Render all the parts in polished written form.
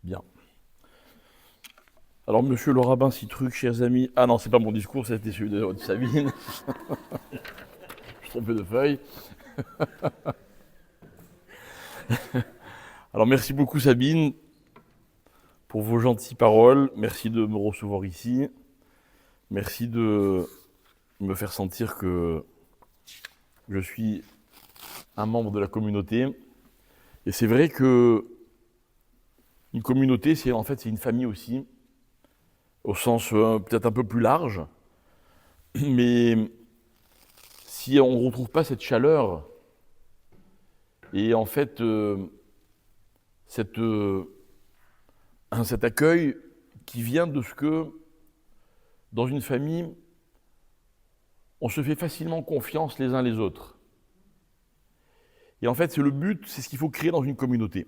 Bien. Alors, monsieur le rabbin Citruc, chers amis... Ah non, c'est pas mon discours, c'était celui de Sabine. Je suis trompé de feuille. Alors, merci beaucoup Sabine pour vos gentilles paroles. Merci de me recevoir ici. Merci de me faire sentir que je suis un membre de la communauté. Et c'est vrai que une communauté, c'est une famille aussi, au sens peut-être un peu plus large. Mais si on ne retrouve pas cette chaleur et cet accueil qui vient de ce que, dans une famille, on se fait facilement confiance les uns les autres. Et en fait, c'est le but, c'est ce qu'il faut créer dans une communauté.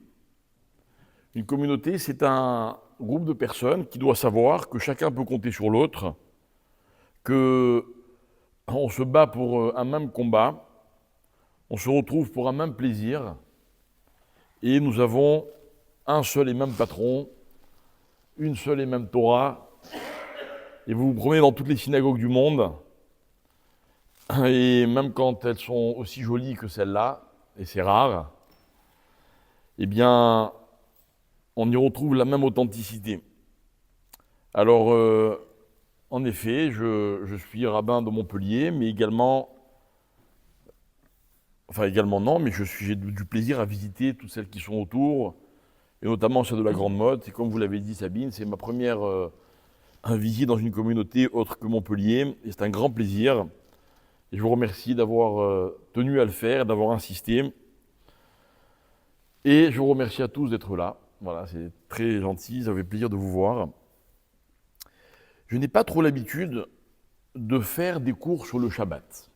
Une communauté, c'est un groupe de personnes qui doit savoir que chacun peut compter sur l'autre, que on se bat pour un même combat, on se retrouve pour un même plaisir, et nous avons un seul et même patron, une seule et même Torah, et vous vous promenez dans toutes les synagogues du monde, et même quand elles sont aussi jolies que celle-là, et c'est rare, eh bien, on y retrouve la même authenticité. Alors, en effet, je suis rabbin de Montpellier, mais également non, mais j'ai du plaisir à visiter toutes celles qui sont autour, et notamment celle de la Grande Motte. Et comme vous l'avez dit, Sabine, c'est ma première visite dans une communauté autre que Montpellier, et c'est un grand plaisir. Et je vous remercie d'avoir tenu à le faire, d'avoir insisté. Et je vous remercie à tous d'être là. Voilà, c'est très gentil, ça fait plaisir de vous voir. Je n'ai pas trop l'habitude de faire des cours sur le Shabbat.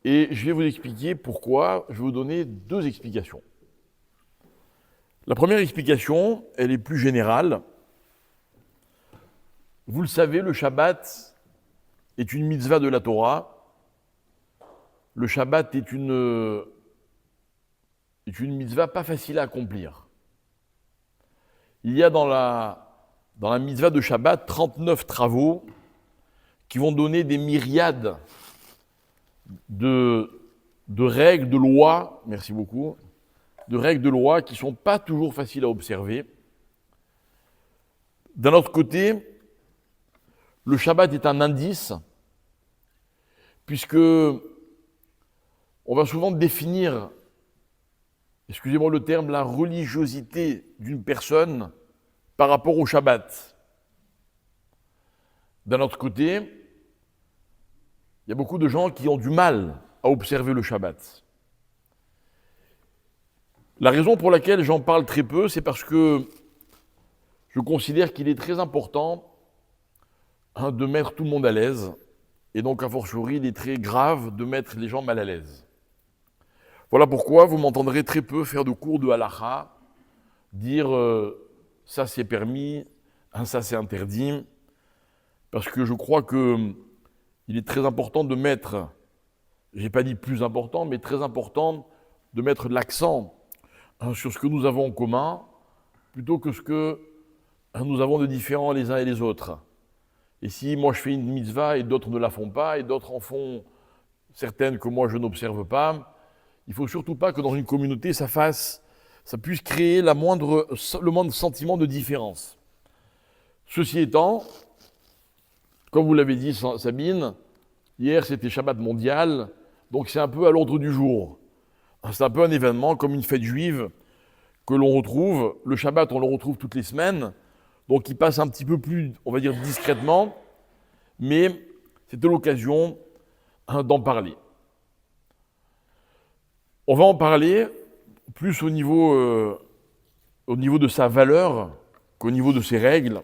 Et je vais vous expliquer pourquoi. Je vais vous donner deux explications. La première explication, elle est plus générale. Vous le savez, le Shabbat est une mitzvah de la Torah. Le Shabbat est une mitzvah pas facile à accomplir. Il y a dans la mitzvah de Shabbat 39 travaux qui vont donner des myriades de règles, de lois, merci beaucoup, de règles de loi qui ne sont pas toujours faciles à observer. D'un autre côté, le Shabbat est un indice, puisque on va souvent définir, excusez-moi le terme, la religiosité d'une personne par rapport au Shabbat. D'un autre côté, il y a beaucoup de gens qui ont du mal à observer le Shabbat. La raison pour laquelle j'en parle très peu, c'est parce que je considère qu'il est très important de mettre tout le monde à l'aise, et donc a fortiori, il est très grave de mettre les gens mal à l'aise. Voilà pourquoi vous m'entendrez très peu faire de cours de halakha, dire ça c'est permis, ça c'est interdit, parce que je crois que il est très important de mettre, j'ai pas dit plus important, mais très important de mettre l'accent sur ce que nous avons en commun, plutôt que ce que nous avons de différent les uns et les autres. Et si moi je fais une mitzvah et d'autres ne la font pas, et d'autres en font certaines que moi je n'observe pas, il ne faut surtout pas que dans une communauté ça puisse créer le moindre sentiment de différence. Ceci étant, comme vous l'avez dit Sabine, hier c'était Shabbat mondial, donc c'est un peu à l'ordre du jour. C'est un peu un événement comme une fête juive que l'on retrouve. Le Shabbat, on le retrouve toutes les semaines, donc il passe un petit peu plus, on va dire, discrètement, mais c'était l'occasion d'en parler. On va en parler plus au niveau de sa valeur qu'au niveau de ses règles.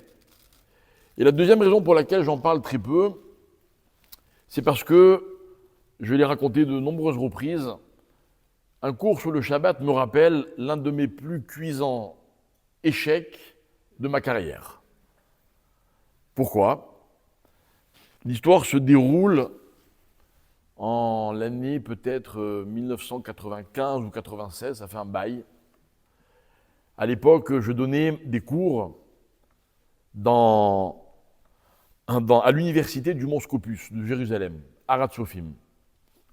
Et la deuxième raison pour laquelle j'en parle très peu, c'est parce que, je vais les raconter de nombreuses reprises, un cours sur le Shabbat me rappelle l'un de mes plus cuisants échecs de ma carrière. Pourquoi ? L'histoire se déroule en l'année peut-être 1995 ou 96, ça fait un bail. À l'époque, je donnais des cours à l'université du Mont Scopus de Jérusalem, Harat Sophim.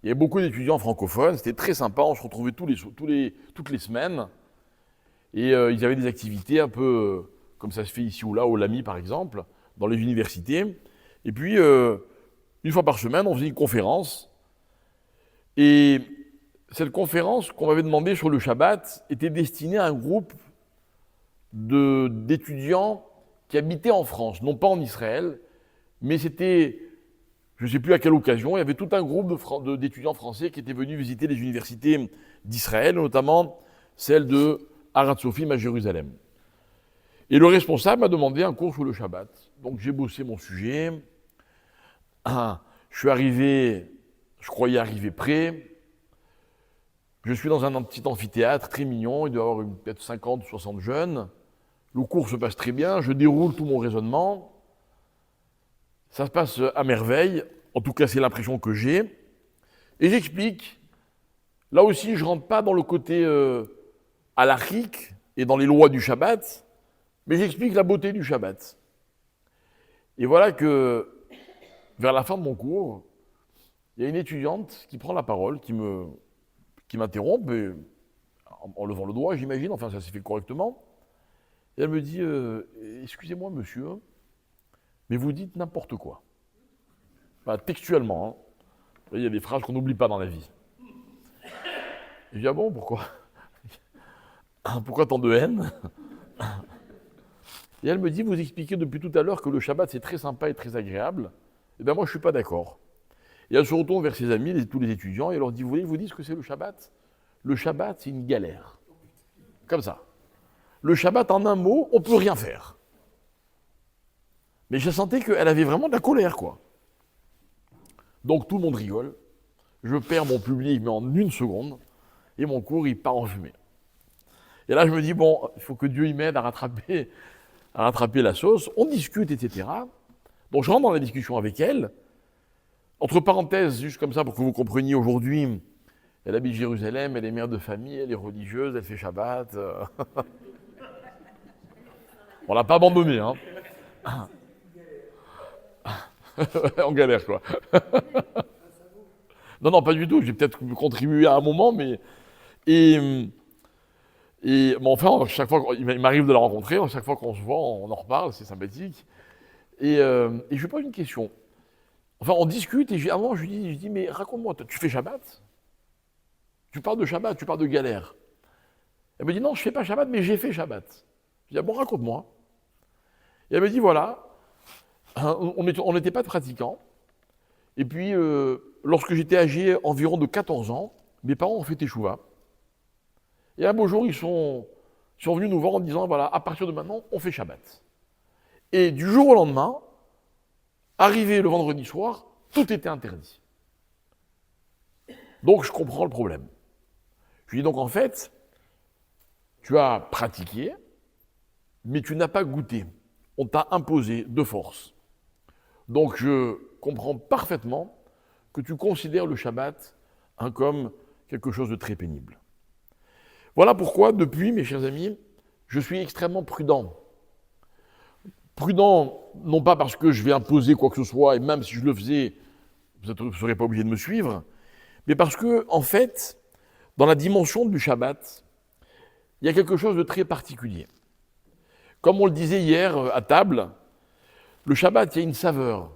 Il y avait beaucoup d'étudiants francophones, c'était très sympa, on se retrouvait toutes les semaines. Et ils avaient des activités un peu comme ça se fait ici ou là, au Lamy par exemple, dans les universités. Et puis, une fois par semaine, on faisait une conférence. Et cette conférence qu'on m'avait demandée sur le Shabbat était destinée à un groupe d'étudiants qui habitaient en France, non pas en Israël, mais c'était, je ne sais plus à quelle occasion, il y avait tout un groupe d'étudiants français qui étaient venus visiter les universités d'Israël, notamment celle de Harat Sophim à Jérusalem. Et le responsable m'a demandé un cours sur le Shabbat. Donc j'ai bossé mon sujet. Je suis arrivé, je croyais arriver prêt. Je suis dans un petit amphithéâtre très mignon, il doit y avoir peut-être 50 ou 60 jeunes. Le cours se passe très bien, je déroule tout mon raisonnement. Ça se passe à merveille, en tout cas c'est l'impression que j'ai. Et j'explique. Là aussi, je ne rentre pas dans le côté halachique et dans les lois du Shabbat, mais j'explique la beauté du Shabbat. Et voilà que, vers la fin de mon cours, il y a une étudiante qui prend la parole, qui m'interrompt, en levant le doigt, j'imagine, enfin ça s'est fait correctement. Et elle me dit « Excusez-moi, monsieur, mais vous dites n'importe quoi. » Textuellement, hein. Il y a des phrases qu'on n'oublie pas dans la vie. Et je dis « Ah bon, pourquoi ? Pourquoi tant de haine ?» Et elle me dit « Vous expliquez depuis tout à l'heure que le Shabbat c'est très sympa et très agréable. » Eh bien moi je ne suis pas d'accord. Et elle se retourne vers ses amis, tous les étudiants, et elle leur dit « Vous voulez que je vous dise ce que c'est le Shabbat ? Le Shabbat c'est une galère. » Comme ça. Le Shabbat, en un mot, on ne peut rien faire. Mais je sentais qu'elle avait vraiment de la colère, quoi. Donc tout le monde rigole. Je perds mon public, mais en une seconde, et mon cours, il part en fumée. Et là, je me dis, bon, il faut que Dieu y m'aide à rattraper la sauce. On discute, etc. Donc je rentre dans la discussion avec elle. Entre parenthèses, juste comme ça, pour que vous compreniez, aujourd'hui, elle habite Jérusalem, elle est mère de famille, elle est religieuse, elle fait Shabbat. On l'a pas abandonné, hein. En galère, quoi. Non, pas du tout. J'ai peut-être contribué à un moment, mais... Bon, enfin, chaque fois il m'arrive de la rencontrer, chaque fois qu'on se voit, on en reparle, c'est sympathique. Et je lui pose une question. Enfin, on discute, et avant, je lui dis, mais raconte-moi, tu fais Shabbat ? Tu parles de Shabbat, tu parles de galère. Elle me dit, non, je ne fais pas Shabbat, mais j'ai fait Shabbat. Je dis, ah bon, raconte-moi. Et elle me dit, voilà, on n'était pas pratiquants. Et puis, lorsque j'étais âgé environ de 14 ans, mes parents ont fait Teshuvah. Et un beau jour, ils sont venus nous voir en disant, voilà, à partir de maintenant, on fait Shabbat. Et du jour au lendemain, arrivé le vendredi soir, tout était interdit. Donc, je comprends le problème. Je lui dis donc, en fait, tu as pratiqué, mais tu n'as pas goûté. On t'a imposé de force. Donc, je comprends parfaitement que tu considères le Shabbat comme quelque chose de très pénible. Voilà pourquoi, depuis, mes chers amis, je suis extrêmement prudent. Prudent, non pas parce que je vais imposer quoi que ce soit, et même si je le faisais, vous ne serez pas obligé de me suivre, mais parce que, en fait, dans la dimension du Shabbat, il y a quelque chose de très particulier. Comme on le disait hier à table, le Shabbat, il y a une saveur.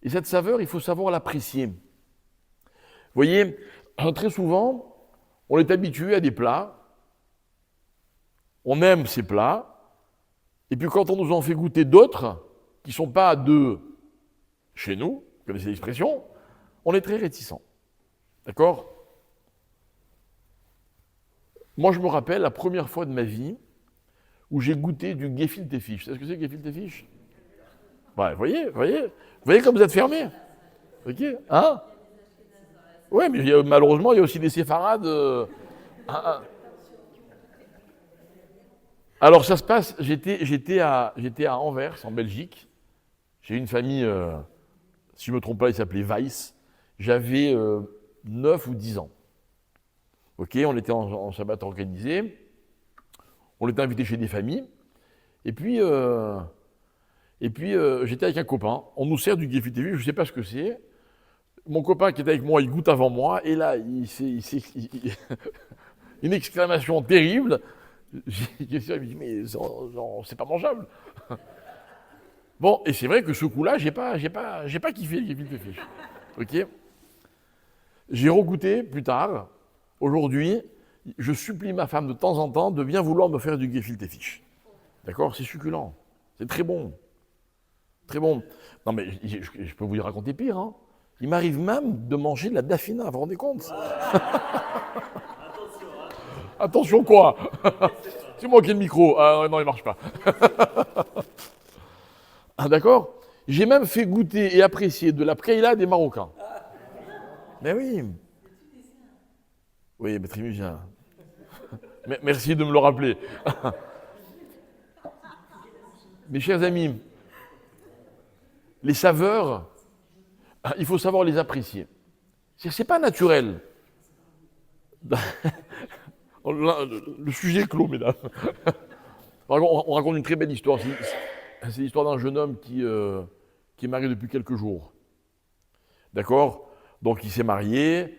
Et cette saveur, il faut savoir l'apprécier. Vous voyez, très souvent, on est habitué à des plats, on aime ces plats, et puis quand on nous en fait goûter d'autres, qui ne sont pas de chez nous, vous connaissez l'expression, on est très réticent. D'accord ? Moi, je me rappelle la première fois de ma vie où j'ai goûté du gefilte fish. Vous savez ce que c'est, gefilte fish ? Ouais, vous voyez comme vous êtes fermés. Ok, hein ? Ouais, mais malheureusement, il y a aussi des séfarades. Alors, ça se passe, j'étais à Anvers, en Belgique. J'ai une famille, si je ne me trompe pas, il s'appelait Weiss. J'avais 9 ou 10 ans. Ok, on était en Shabbat organisé. On était invité chez des familles. Et puis j'étais avec un copain. On nous sert du gefilte fish, je ne sais pas ce que c'est. Mon copain qui était avec moi, il goûte avant moi. Et là, une exclamation terrible. Il me dit, mais c'est pas mangeable. Bon, et c'est vrai que ce coup-là, j'ai pas kiffé le gefilte fish. Ok. J'ai regoûté plus tard. Aujourd'hui, je supplie ma femme de temps en temps de bien vouloir me faire du gefilte fish. D'accord? C'est succulent. C'est très bon. Très bon. Non, mais je peux vous y raconter pire. Hein. Il m'arrive même de manger de la daphina, vous vous rendez compte? Attention quoi? C'est moi qui ai le micro. Ah non, il marche pas. Ah, d'accord? J'ai même fait goûter et apprécier de la pkeila des Marocains. Mais oui. Oui, mais Trimusien. Merci de me le rappeler. Mes chers amis, les saveurs, il faut savoir les apprécier. C'est pas naturel. Le sujet est clos, mesdames. On raconte une très belle histoire. C'est l'histoire d'un jeune homme qui est marié depuis quelques jours. D'accord? Donc il s'est marié,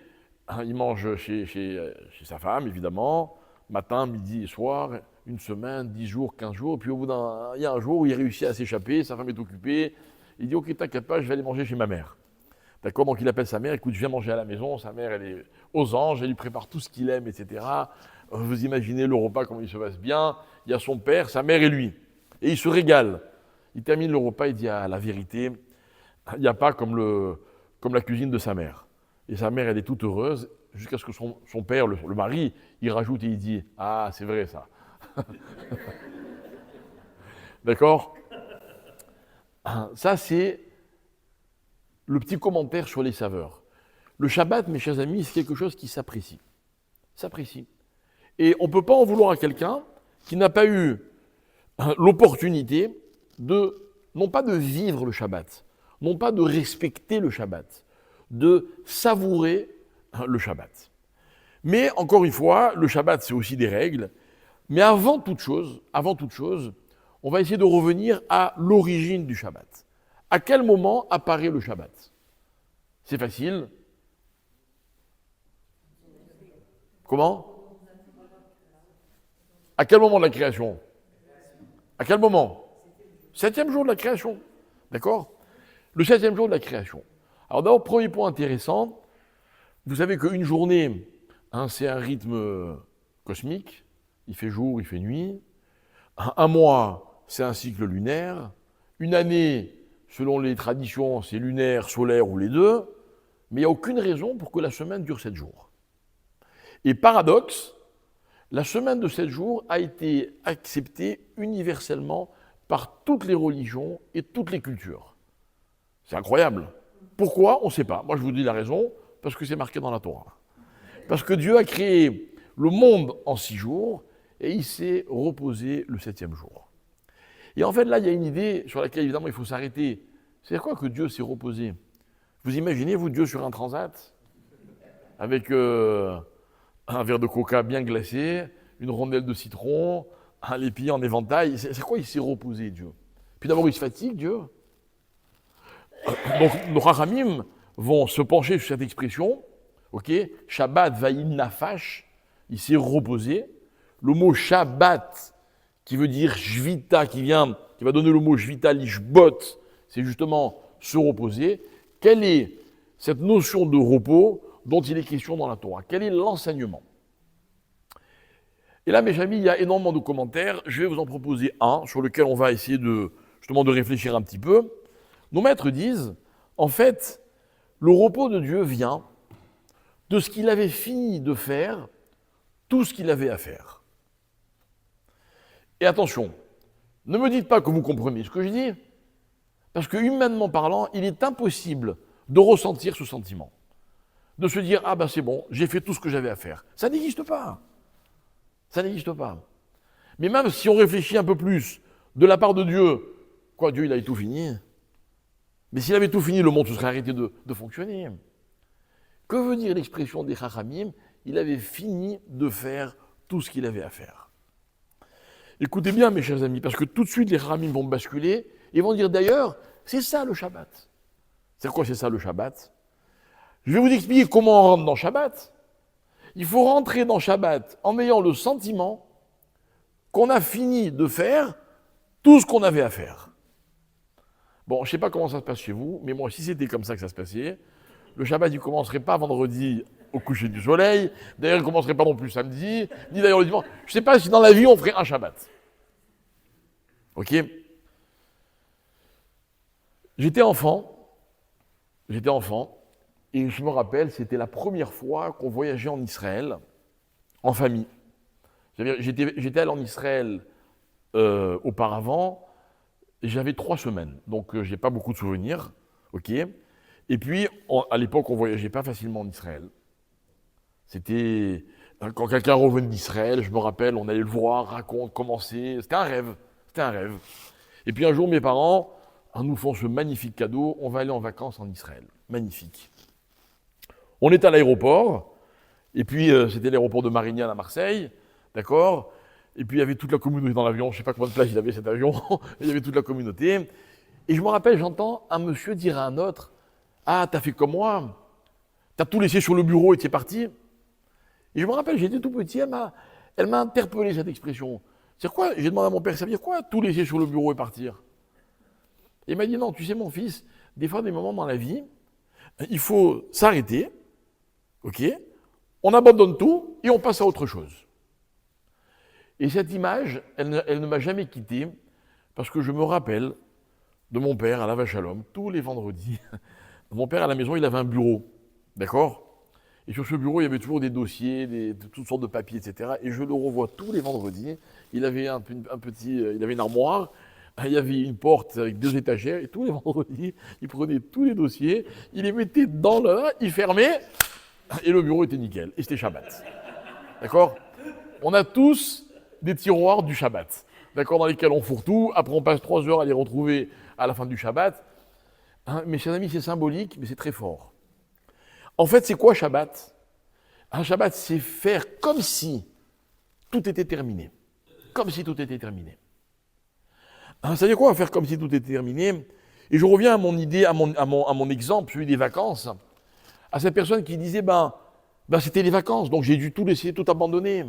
il mange chez sa femme, évidemment, matin, midi et soir, une semaine, 10 jours, 15 jours, puis au bout il y a un jour où il réussit à s'échapper, sa femme est occupée, il dit « Ok, t'inquiète pas, je vais aller manger chez ma mère ». D'accord? Donc il appelle sa mère, écoute, je viens manger à la maison, sa mère, elle est aux anges, elle lui prépare tout ce qu'il aime, etc. Vous imaginez le repas, comment il se passe bien, il y a son père, sa mère et lui. Et il se régale. Il termine le repas, il dit ah, la vérité, il n'y a pas comme la cuisine de sa mère. Et sa mère, elle est toute heureuse, jusqu'à ce que son père, le mari, il rajoute et il dit ah, c'est vrai ça. D'accord? Ça, c'est le petit commentaire sur les saveurs. Le Shabbat, mes chers amis, c'est quelque chose qui s'apprécie. S'apprécie. Et on ne peut pas en vouloir à quelqu'un qui n'a pas eu l'opportunité non pas de vivre le Shabbat, non pas de respecter le Shabbat, de savourer le Shabbat. Mais encore une fois, le Shabbat, c'est aussi des règles. Mais avant toute chose, on va essayer de revenir à l'origine du Shabbat. À quel moment apparaît le Shabbat? C'est facile. Comment? À quel moment de la création? À quel moment? 7e jour de la création. D'accord? Le 7e jour de la création. Alors d'abord, premier point intéressant, vous savez qu'une journée, c'est un rythme cosmique. Il fait jour, il fait nuit. Un mois, c'est un cycle lunaire. Une année, selon les traditions, c'est lunaire, solaire ou les deux. Mais il n'y a aucune raison pour que la semaine dure 7 jours. Et paradoxe, la semaine de 7 jours a été acceptée universellement par toutes les religions et toutes les cultures. C'est incroyable. Pourquoi? On ne sait pas. Moi, je vous dis la raison, parce que c'est marqué dans la Torah. Parce que Dieu a créé le monde en 6 jours et il s'est reposé le 7e jour. Et en fait, là, il y a une idée sur laquelle, évidemment, il faut s'arrêter. C'est quoi que Dieu s'est reposé? Vous imaginez, vous, Dieu sur un transat, avec un verre de coca bien glacé, une rondelle de citron, les pieds en éventail. C'est quoi il s'est reposé, Dieu? Puis d'abord, il se fatigue, Dieu. Donc, nos Rachamim vont se pencher sur cette expression. Ok, Shabbat va'im nafash, il s'est reposé. Le mot Shabbat, qui veut dire Shvita, qui va donner le mot Shvita, l'ishbot, c'est justement se reposer. Quelle est cette notion de repos dont il est question dans la Torah? Quel est l'enseignement? Et là, mes amis, il y a énormément de commentaires. Je vais vous en proposer un sur lequel on va essayer justement de réfléchir un petit peu. Nos maîtres disent, en fait, le repos de Dieu vient de ce qu'il avait fini de faire, tout ce qu'il avait à faire. Et attention, ne me dites pas que vous comprenez ce que je dis, parce que humainement parlant, il est impossible de ressentir ce sentiment. De se dire, ah ben c'est bon, j'ai fait tout ce que j'avais à faire. Ça n'existe pas. Ça n'existe pas. Mais même si on réfléchit un peu plus, de la part de Dieu, quoi, Dieu il avait tout fini. Mais s'il avait tout fini, le monde se serait arrêté de fonctionner. Que veut dire l'expression des Chachamim? Il avait fini de faire tout ce qu'il avait à faire. Écoutez bien, mes chers amis, parce que tout de suite, les Khamim vont basculer et vont dire d'ailleurs, c'est ça le Shabbat. C'est quoi, c'est ça le Shabbat? Je vais vous expliquer comment on rentre dans Shabbat. Il faut rentrer dans Shabbat en ayant le sentiment qu'on a fini de faire tout ce qu'on avait à faire. Bon, je ne sais pas comment ça se passe chez vous, mais moi, si c'était comme ça que ça se passait, le Shabbat, il ne commencerait pas vendredi au coucher du soleil, d'ailleurs, il ne commencerait pas non plus samedi, ni d'ailleurs le dimanche. Je ne sais pas si dans la vie, on ferait un Shabbat. Ok? J'étais enfant, et je me rappelle, c'était la première fois qu'on voyageait en Israël, en famille. J'étais allé en Israël auparavant, et j'avais 3 semaines, donc j'ai pas beaucoup de souvenirs, ok. Et puis, à l'époque, on voyageait pas facilement en Israël. C'était, quand quelqu'un revenait d'Israël, je me rappelle, on allait le voir, raconte, commencer, c'était un rêve. Et puis un jour, mes parents nous font ce magnifique cadeau, on va aller en vacances en Israël, magnifique. On est à l'aéroport, et puis c'était l'aéroport de Marignane à Marseille, d'accord. Et puis il y avait toute la communauté dans l'avion, je ne sais pas combien de places il avait cet avion, il y avait toute la communauté. Et je me rappelle, j'entends un monsieur dire à un autre, « Ah, t'as fait comme moi, t'as tout laissé sur le bureau et t'es parti ?» Et je me rappelle, j'étais tout petit, elle m'a interpellé cette expression. C'est quoi? J'ai demandé à mon père, ça veut dire quoi, tout laisser sur le bureau et partir? Et il m'a dit, non, tu sais mon fils, des fois, des moments dans la vie, il faut s'arrêter, ok? On abandonne tout et on passe à autre chose. Et cette image, elle ne m'a jamais quitté, parce que je me rappelle de mon père à la Vache à l'Homme, tous les vendredis. Mon père, à la maison, il avait un bureau, d'accord? Et sur ce bureau, il y avait toujours des dossiers, toutes sortes de papiers, etc. Et je le revois tous les vendredis. Il avait il avait une armoire, il y avait une porte avec 2 étagères, et tous les vendredis, il prenait tous les dossiers, il les mettait dans là, il fermait, et le bureau était nickel. Et c'était Shabbat. D'accord? On a tous des tiroirs du Shabbat, d'accord, dans lesquels on fourre tout. Après, on passe 3 heures à les retrouver à la fin du Shabbat. Mes chers amis, c'est symbolique, mais c'est très fort. En fait, c'est quoi Shabbat? Un Shabbat, c'est faire comme si tout était terminé. Comme si tout était terminé. Ça veut dire quoi, faire comme si tout était terminé? Et je reviens à mon idée, à mon exemple, celui des vacances, à cette personne qui disait, c'était les vacances, donc j'ai dû tout laisser, tout abandonner.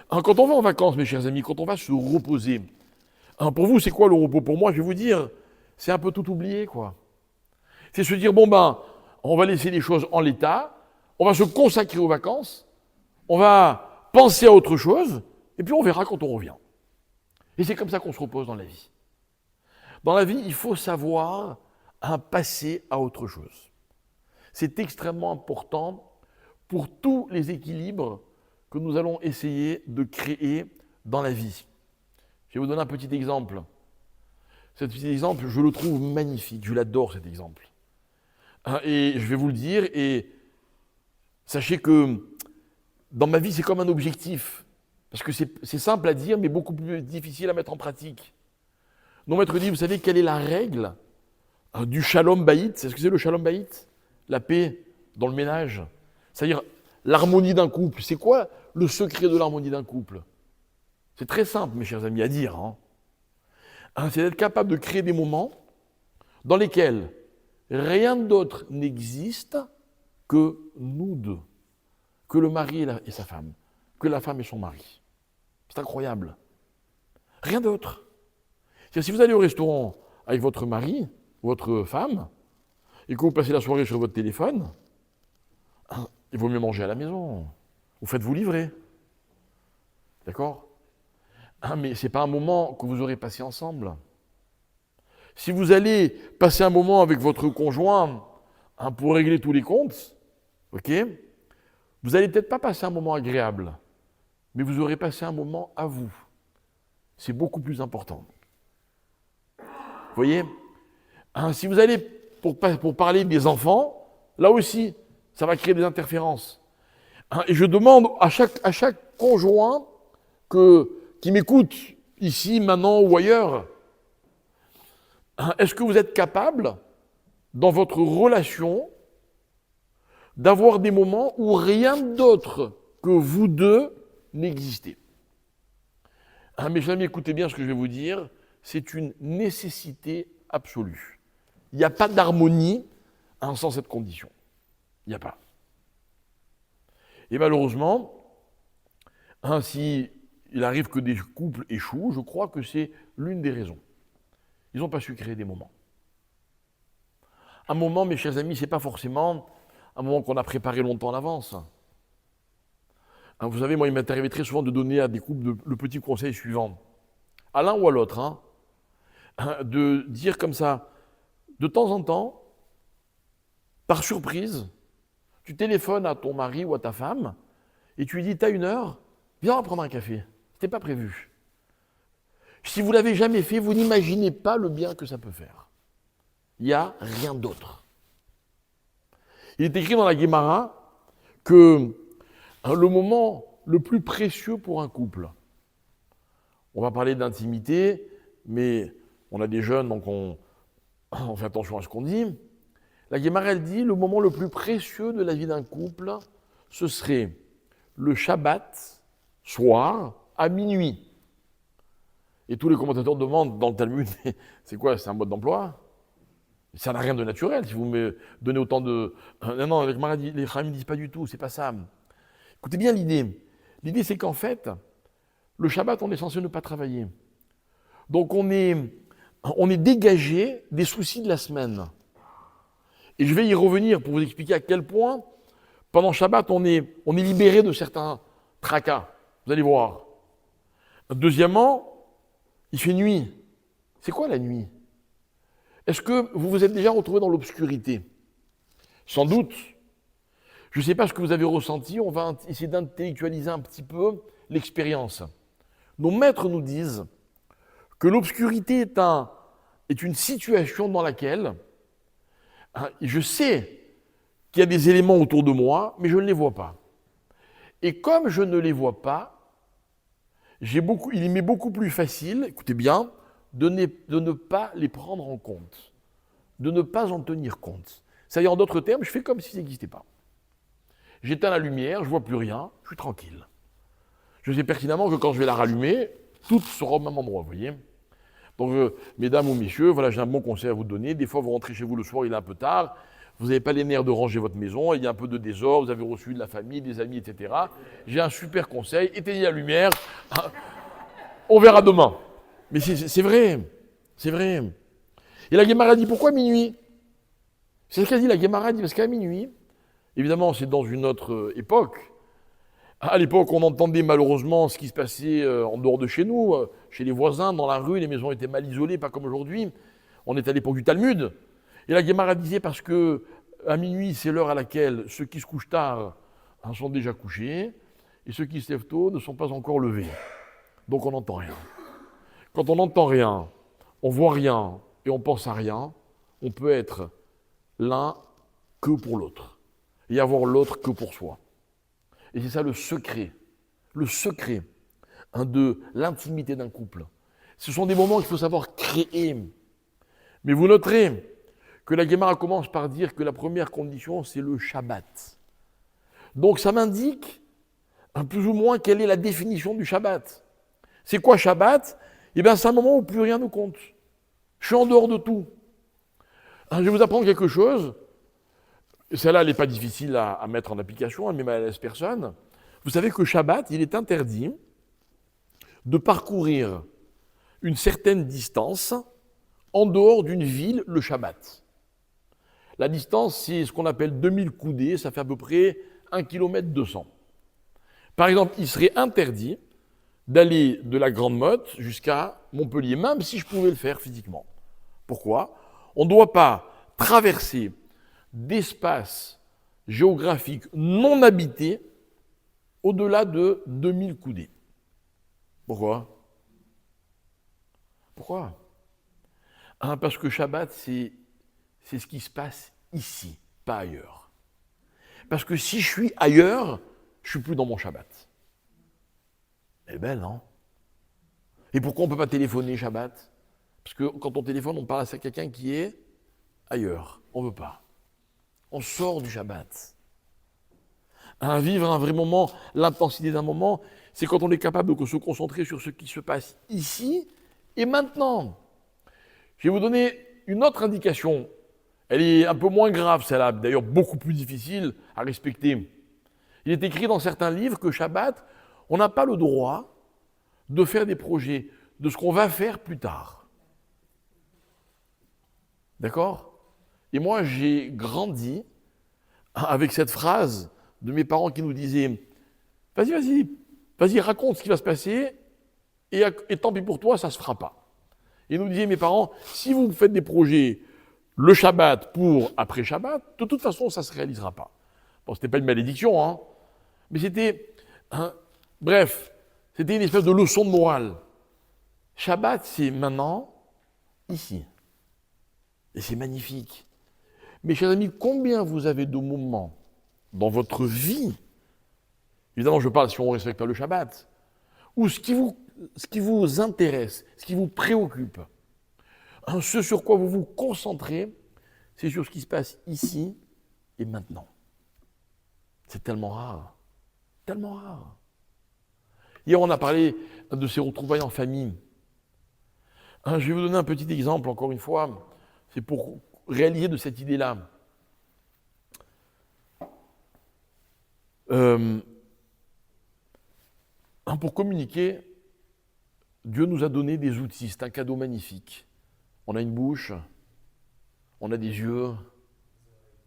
Quand on va en vacances, mes chers amis, quand on va se reposer, pour vous, c'est quoi le repos? Pour moi, je vais vous dire, c'est un peu tout oublier, quoi. C'est se dire, on va laisser les choses en l'état, on va se consacrer aux vacances, on va penser à autre chose, et puis on verra quand on revient. Et c'est comme ça qu'on se repose dans la vie. Dans la vie, il faut savoir passer à autre chose. C'est extrêmement important pour tous les équilibres que nous allons essayer de créer dans la vie. Je vais vous donner un petit exemple. Cet petit exemple, je le trouve magnifique, je l'adore cet exemple. Et je vais vous le dire, et sachez que dans ma vie, c'est comme un objectif. Parce que c'est simple à dire, mais beaucoup plus difficile à mettre en pratique. Nos maîtres disent, vous savez quelle est la règle du shalom bayit? C'est ce que c'est le shalom bayit? La paix dans le ménage. C'est-à-dire l'harmonie d'un couple. C'est quoi le secret de l'harmonie d'un couple? C'est très simple, mes chers amis, à dire. C'est d'être capable de créer des moments dans lesquels rien d'autre n'existe que nous deux, que le mari et sa femme, que la femme et son mari. C'est incroyable. Rien d'autre. Si vous allez au restaurant avec votre mari, votre femme, et que vous passez la soirée sur votre téléphone, il vaut mieux manger à la maison. Vous faites-vous livrer. D'accord? Mais ce n'est pas un moment que vous aurez passé ensemble. Si vous allez passer un moment avec votre conjoint pour régler tous les comptes, ok, vous n'allez peut-être pas passer un moment agréable, mais vous aurez passé un moment à vous. C'est beaucoup plus important. Vous voyez? Si vous allez pour parler des enfants, là aussi, ça va créer des interférences. Et je demande à chaque conjoint qui m'écoute, ici, maintenant ou ailleurs, est-ce que vous êtes capable, dans votre relation, d'avoir des moments où rien d'autre que vous deux n'existait? Ah, mes amis, écoutez bien ce que je vais vous dire, c'est une nécessité absolue. Il n'y a pas d'harmonie sans cette condition. Il n'y a pas. Et malheureusement, si il arrive que des couples échouent, je crois que c'est l'une des raisons. Ils n'ont pas su créer des moments. Un moment, mes chers amis, ce n'est pas forcément un moment qu'on a préparé longtemps en avance. Vous savez, moi, il m'est arrivé très souvent de donner à des couples le petit conseil suivant, à l'un ou à l'autre, de dire comme ça, de temps en temps, par surprise, tu téléphones à ton mari ou à ta femme et tu lui dis, t'as 1 heure, viens on va prendre un café. C'était pas prévu. Si vous l'avez jamais fait, vous n'imaginez pas le bien que ça peut faire. Il n'y a rien d'autre. Il est écrit dans la Guémara que le moment le plus précieux pour un couple, on va parler d'intimité, mais on a des jeunes, donc on fait attention à ce qu'on dit. La Guémara, elle dit, le moment le plus précieux de la vie d'un couple, ce serait le Shabbat, soir, à minuit. Et tous les commentateurs demandent dans le Talmud, c'est quoi, c'est un mode d'emploi? Ça n'a rien de naturel, si vous me donnez autant de... Non, la Guémara dit, les Chachamim ne disent pas du tout, c'est pas ça. Écoutez bien l'idée. L'idée, c'est qu'en fait, le Shabbat, on est censé ne pas travailler. Donc on est dégagé des soucis de la semaine. Et je vais y revenir pour vous expliquer à quel point, pendant Shabbat, on est libéré de certains tracas. Vous allez voir. Deuxièmement, il fait nuit. C'est quoi la nuit? Est-ce que vous vous êtes déjà retrouvé dans l'obscurité? Sans doute. Je ne sais pas ce que vous avez ressenti, on va essayer d'intellectualiser un petit peu l'expérience. Nos maîtres nous disent que l'obscurité est une situation dans laquelle je sais qu'il y a des éléments autour de moi, mais je ne les vois pas. Et comme je ne les vois pas, il m'est beaucoup plus facile, écoutez bien, de ne pas les prendre en compte, de ne pas en tenir compte. C'est-à-dire, en d'autres termes, je fais comme si ça n'existait pas. J'éteins la lumière, je ne vois plus rien, je suis tranquille. Je sais pertinemment que quand je vais la rallumer, tout sera au même endroit, vous voyez. Donc, mesdames ou messieurs, voilà, j'ai un bon conseil à vous donner. Des fois, vous rentrez chez vous le soir, il est un peu tard, vous n'avez pas les nerfs de ranger votre maison, il y a un peu de désordre, vous avez reçu de la famille, des amis, etc. J'ai un super conseil, éteignez la lumière, on verra demain. Mais c'est vrai, c'est vrai. Et la Guémara dit, pourquoi minuit? C'est ce qu'a dit la Guémara, dit, parce qu'à minuit, évidemment, c'est dans une autre époque. À l'époque, on entendait malheureusement ce qui se passait en dehors de chez nous, chez les voisins, dans la rue, les maisons étaient mal isolées, pas comme aujourd'hui. On est à l'époque du Talmud. Et la Guémara disait parce que à minuit, c'est l'heure à laquelle ceux qui se couchent tard sont déjà couchés, et ceux qui se lèvent tôt ne sont pas encore levés. Donc on n'entend rien. Quand on n'entend rien, on voit rien et on pense à rien, on peut être l'un que pour l'autre, et avoir l'autre que pour soi. Et c'est ça le secret de l'intimité d'un couple. Ce sont des moments qu'il faut savoir créer. Mais vous noterez que la Guémara commence par dire que la première condition, c'est le Shabbat. Donc ça m'indique plus ou moins quelle est la définition du Shabbat. C'est quoi Shabbat? Eh bien, c'est un moment où plus rien ne compte. Je suis en dehors de tout. Je vais vous apprendre quelque chose. Celle-là, elle n'est pas difficile à mettre en application, elle ne met mal à l'aise personne. Vous savez que Shabbat, il est interdit de parcourir une certaine distance en dehors d'une ville le Shabbat. La distance, c'est ce qu'on appelle 2000 coudées, ça fait à peu près 1,2 km. Par exemple, il serait interdit d'aller de la Grande Motte jusqu'à Montpellier, même si je pouvais le faire physiquement. Pourquoi? On ne doit pas traverser d'espace géographique non habité au-delà de 2000 coudées. Pourquoi? Parce que Shabbat, c'est ce qui se passe ici, pas ailleurs. Parce que si je suis ailleurs, je ne suis plus dans mon Shabbat. Elle est belle, non? Et pourquoi on ne peut pas téléphoner Shabbat? Parce que quand on téléphone, on parle à quelqu'un qui est ailleurs. On ne veut pas. On sort du Shabbat. Vivre un vrai moment, l'intensité d'un moment, c'est quand on est capable de se concentrer sur ce qui se passe ici et maintenant. Je vais vous donner une autre indication. Elle est un peu moins grave, celle-là, d'ailleurs beaucoup plus difficile à respecter. Il est écrit dans certains livres que Shabbat, on n'a pas le droit de faire des projets de ce qu'on va faire plus tard. D'accord ? Et moi, j'ai grandi avec cette phrase de mes parents qui nous disaient « Vas-y, raconte ce qui va se passer, et tant pis pour toi, ça ne se fera pas. » Et nous disaient mes parents « Si vous faites des projets le Shabbat pour après Shabbat, de toute façon, ça ne se réalisera pas. » Bon, ce n'était pas une malédiction, hein, mais c'était... bref, c'était une espèce de leçon de morale. Shabbat, c'est maintenant, ici. Et c'est magnifique. Mes chers amis, combien vous avez de moments dans votre vie, évidemment je parle si on ne respecte pas le Shabbat, où ce qui vous intéresse, ce qui vous préoccupe, ce sur quoi vous vous concentrez, c'est sur ce qui se passe ici et maintenant. C'est tellement rare. Tellement rare. Hier, on a parlé de ces retrouvailles en famille. Je vais vous donner un petit exemple, encore une fois. C'est pour réaliser de cette idée-là. Pour communiquer, Dieu nous a donné des outils. C'est un cadeau magnifique. On a une bouche, on a des yeux,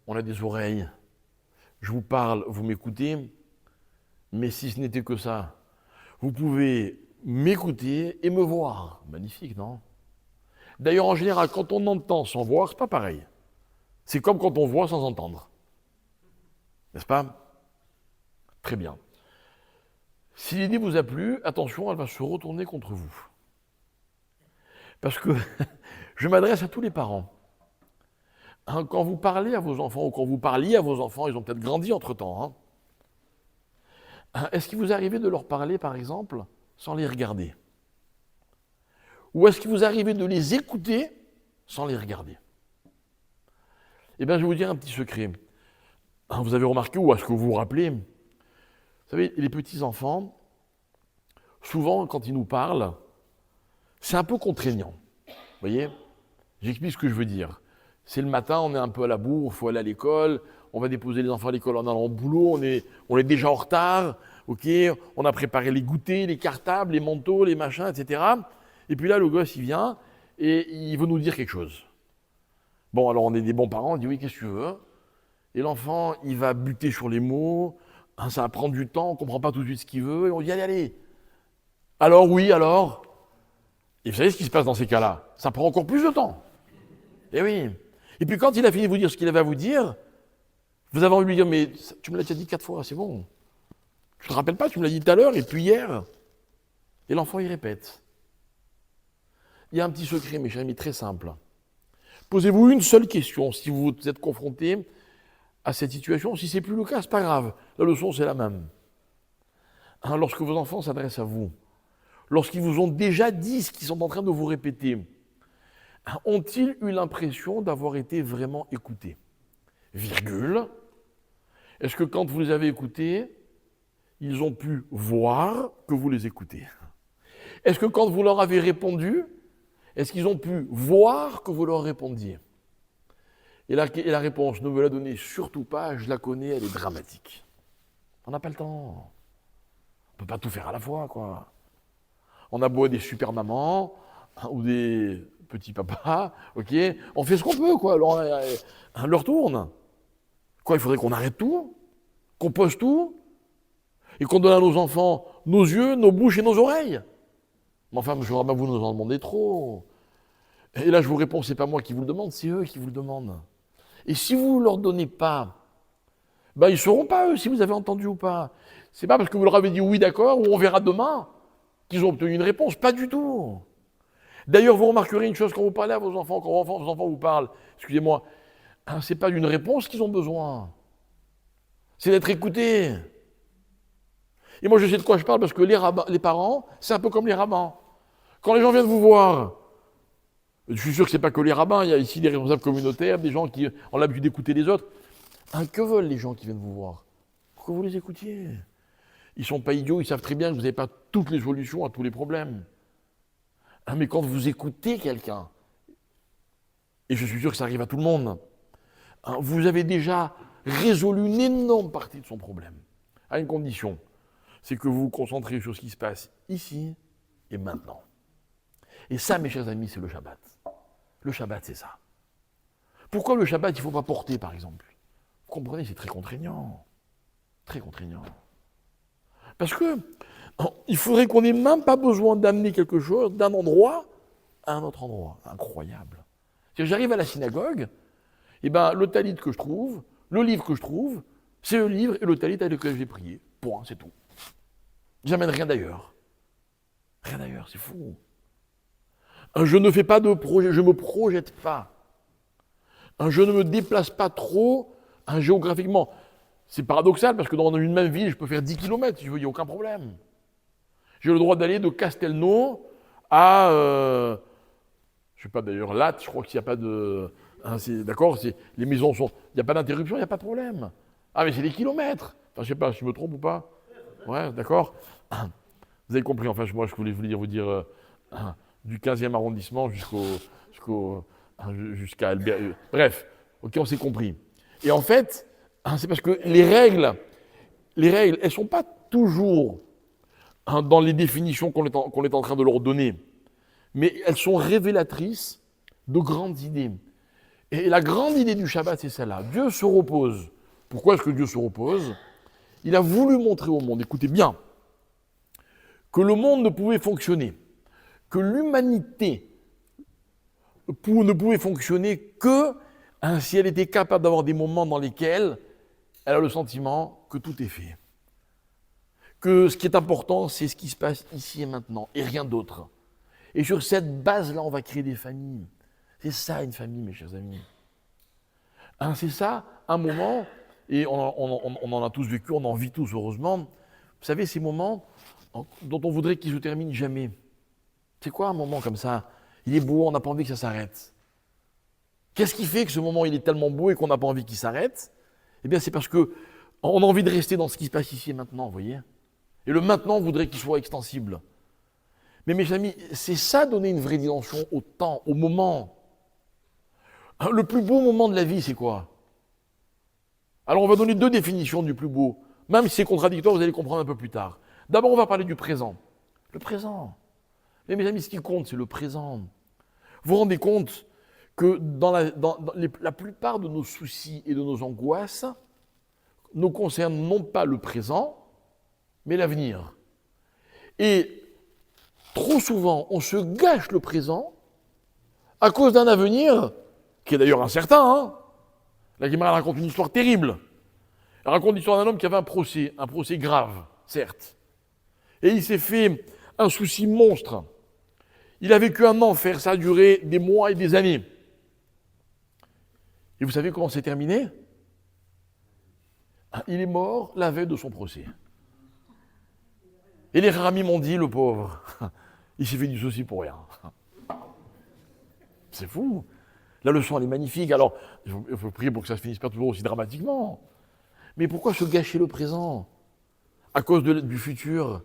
on a des oreilles. Je vous parle, vous m'écoutez, mais si ce n'était que ça, vous pouvez m'écouter et me voir. Magnifique, non ? D'ailleurs, en général, quand on entend sans voir, c'est pas pareil. C'est comme quand on voit sans entendre. N'est-ce pas ? Très bien. Si l'idée vous a plu, attention, elle va se retourner contre vous. Parce que je m'adresse à tous les parents. Quand vous parlez à vos enfants, ou quand vous parliez à vos enfants, ils ont peut-être grandi entre-temps. Est-ce qu'il vous arrivait de leur parler, par exemple, sans les regarder ? Ou est-ce qu'il vous arrivait de les écouter sans les regarder ? Eh bien, je vais vous dire un petit secret. Vous avez remarqué, ou est-ce que vous vous rappelez, vous savez, les petits-enfants, souvent, quand ils nous parlent, c'est un peu contraignant. Vous voyez ? J'explique ce que je veux dire. C'est le matin, on est un peu à la bourre, il faut aller à l'école, on va déposer les enfants à l'école en allant au boulot, on est déjà en retard, ok, on a préparé les goûters, les cartables, les manteaux, les machins, etc. Et puis là, le gosse, il vient et il veut nous dire quelque chose. Bon, alors on est des bons parents, on dit oui, qu'est-ce que tu veux ? Et l'enfant, il va buter sur les mots, ça va prendre du temps, on ne comprend pas tout de suite ce qu'il veut, et on dit allez. Alors oui, alors ? Et vous savez ce qui se passe dans ces cas-là ? Ça prend encore plus de temps. Eh oui. Et puis quand il a fini de vous dire ce qu'il avait à vous dire, vous avez envie de lui dire, mais tu me l'as déjà dit 4 fois, c'est bon. Tu ne te rappelles pas, tu me l'as dit tout à l'heure, et puis hier. Et l'enfant, il répète. Il y a un petit secret, mes chers amis, très simple. Posez-vous une seule question si vous êtes confronté à cette situation. Si ce n'est plus le cas, ce n'est pas grave. La leçon, c'est la même. Lorsque vos enfants s'adressent à vous, lorsqu'ils vous ont déjà dit ce qu'ils sont en train de vous répéter, ont-ils eu l'impression d'avoir été vraiment écoutés ? Virgule. Est-ce que quand vous les avez écoutés, ils ont pu voir que vous les écoutez ? Est-ce que quand vous leur avez répondu, est-ce qu'ils ont pu voir que vous leur répondiez ? Et la réponse, ne me la donnez surtout pas, je la connais, elle est dramatique. On n'a pas le temps. On ne peut pas tout faire à la fois, quoi. On a beau être des super mamans, ou des petits papas, ok, on fait ce qu'on peut, quoi. On leur tourne. Quoi, il faudrait qu'on arrête tout, qu'on pose tout, et qu'on donne à nos enfants nos yeux, nos bouches et nos oreilles. Mais enfin, je voudrais pas vous nous en demandez trop. Et là, je vous réponds, c'est pas moi qui vous le demande, c'est eux qui vous le demandent. Et si vous ne leur donnez pas, ils ne sauront pas, eux, si vous avez entendu ou pas. C'est pas parce que vous leur avez dit oui, d'accord, ou on verra demain, qu'ils ont obtenu une réponse. Pas du tout. D'ailleurs, vous remarquerez une chose quand vous parlez à vos enfants, quand vos enfants vous parlent, excusez-moi, c'est pas d'une réponse qu'ils ont besoin. C'est d'être écoutés. Et moi, je sais de quoi je parle parce que les parents, c'est un peu comme les rabbins. Quand les gens viennent vous voir, je suis sûr que ce n'est pas que les rabbins, il y a ici des responsables communautaires, des gens qui ont l'habitude d'écouter les autres. Que veulent les gens qui viennent vous voir ? Pour que vous les écoutiez. Ils ne sont pas idiots, ils savent très bien que vous n'avez pas toutes les solutions à tous les problèmes. Mais quand vous écoutez quelqu'un, et je suis sûr que ça arrive à tout le monde, vous avez déjà résolu une énorme partie de son problème, à une condition, c'est que vous vous concentrez sur ce qui se passe ici et maintenant. Et ça, mes chers amis, c'est le Shabbat. Le Shabbat, c'est ça. Pourquoi le Shabbat, il ne faut pas porter, par exemple? Vous comprenez, c'est très contraignant. Très contraignant. Parce que il faudrait qu'on n'ait même pas besoin d'amener quelque chose d'un endroit à un autre endroit. Incroyable. J'arrive à la synagogue, et ben le talit que je trouve, le livre que je trouve, c'est le livre et le talit avec lequel j'ai prié. Point, c'est tout. J'amène rien d'ailleurs. Rien d'ailleurs, c'est fou. Je ne fais pas de projet, je ne me projette pas. Je ne me déplace pas trop géographiquement. C'est paradoxal parce que dans une même ville, je peux faire 10 km si je veux, il n'y a aucun problème. J'ai le droit d'aller de Castelnau à, je ne sais pas d'ailleurs, Latte, je crois qu'il n'y a pas de... d'accord, les maisons sont... Il n'y a pas d'interruption, il n'y a pas de problème. Ah mais c'est des kilomètres. Enfin, je ne sais pas si je me trompe ou pas. Ouais, d'accord. Vous avez compris, enfin, moi je voulais vous dire du 15e arrondissement jusqu'à Albert. Bref, ok, on s'est compris. Et en fait, c'est parce que les règles, elles ne sont pas toujours dans les définitions qu'on est en train de leur donner, mais elles sont révélatrices de grandes idées. Et la grande idée du Shabbat, c'est celle-là. Dieu se repose. Pourquoi est-ce que Dieu se repose? Il a voulu montrer au monde, écoutez bien, que le monde ne pouvait fonctionner, que l'humanité ne pouvait fonctionner que si elle était capable d'avoir des moments dans lesquels elle a le sentiment que tout est fait. Que ce qui est important, c'est ce qui se passe ici et maintenant, et rien d'autre. Et sur cette base-là, on va créer des familles. C'est ça une famille, mes chers amis. C'est ça, un moment, et on en a tous vécu, on en vit tous, heureusement. Vous savez, ces moments dont on voudrait qu'ils se terminent jamais. C'est quoi un moment comme ça? Il est beau, on n'a pas envie que ça s'arrête. Qu'est-ce qui fait que ce moment il est tellement beau et qu'on n'a pas envie qu'il s'arrête? Eh bien, c'est parce qu'on a envie de rester dans ce qui se passe ici et maintenant, vous voyez? Et le maintenant, on voudrait qu'il soit extensible. Mais mes amis, c'est ça donner une vraie dimension au temps, au moment. Le plus beau moment de la vie, c'est quoi? Alors, on va donner deux définitions du plus beau. Même si c'est contradictoire, vous allez comprendre un peu plus tard. D'abord, on va parler du présent. Le présent. Mais mes amis, ce qui compte, c'est le présent. Vous vous rendez compte que dans la plupart de nos soucis et de nos angoisses ne concernent non pas le présent, mais l'avenir. Et trop souvent, on se gâche le présent à cause d'un avenir qui est d'ailleurs incertain. La Gemara raconte une histoire terrible. Elle raconte l'histoire d'un homme qui avait un procès grave, certes. Et il s'est fait un souci monstre. Il a vécu un enfer, ça a duré des mois et des années. Et vous savez comment c'est terminé? Il est mort la veille de son procès. Et les ramis m'ont dit, le pauvre, il s'est fait du souci pour rien. C'est fou. La leçon, elle est magnifique. Alors, il faut prier pour que ça se finisse pas toujours aussi dramatiquement. Mais pourquoi se gâcher le présent à cause du futur?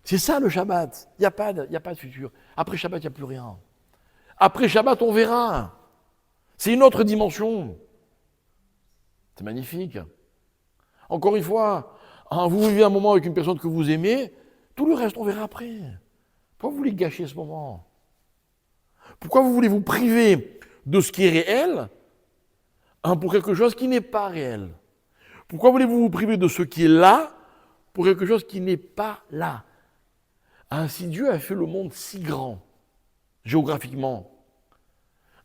C'est ça le Shabbat. Il n'y a pas de futur. Après Shabbat, il n'y a plus rien. Après Shabbat, on verra. C'est une autre dimension. C'est magnifique. Encore une fois, vous vivez un moment avec une personne que vous aimez, tout le reste, on verra après. Pourquoi vous voulez gâcher ce moment? Pourquoi vous voulez vous priver de ce qui est réel pour quelque chose qui n'est pas réel? Pourquoi voulez-vous vous priver de ce qui est là pour quelque chose qui n'est pas là? Ainsi, Dieu a fait le monde si grand, géographiquement.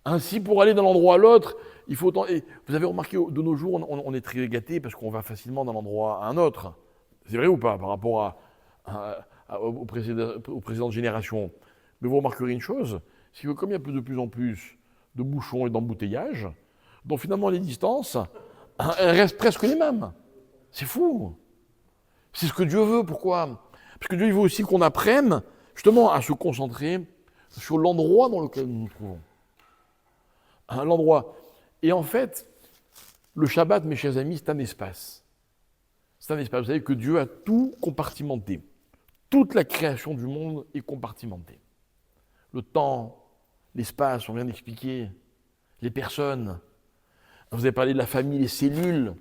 Ainsi, pour aller d'un endroit à l'autre, il faut... Et vous avez remarqué, de nos jours, on est très gâtés parce qu'on va facilement d'un endroit à un autre. C'est vrai ou pas, par rapport aux précédentes générations? Mais vous remarquerez une chose, c'est que comme il y a de plus en plus de bouchons et d'embouteillages, donc finalement les distances, elles restent presque les mêmes. C'est fou. C'est ce que Dieu veut. Pourquoi? Parce que Dieu veut aussi qu'on apprenne justement à se concentrer sur l'endroit dans lequel nous nous trouvons. L'endroit. Et en fait, le Shabbat, mes chers amis, c'est un espace. C'est un espace. Vous savez que Dieu a tout compartimenté. Toute la création du monde est compartimentée. Le temps, l'espace, on vient d'expliquer, les personnes. Vous avez parlé de la famille, les cellules,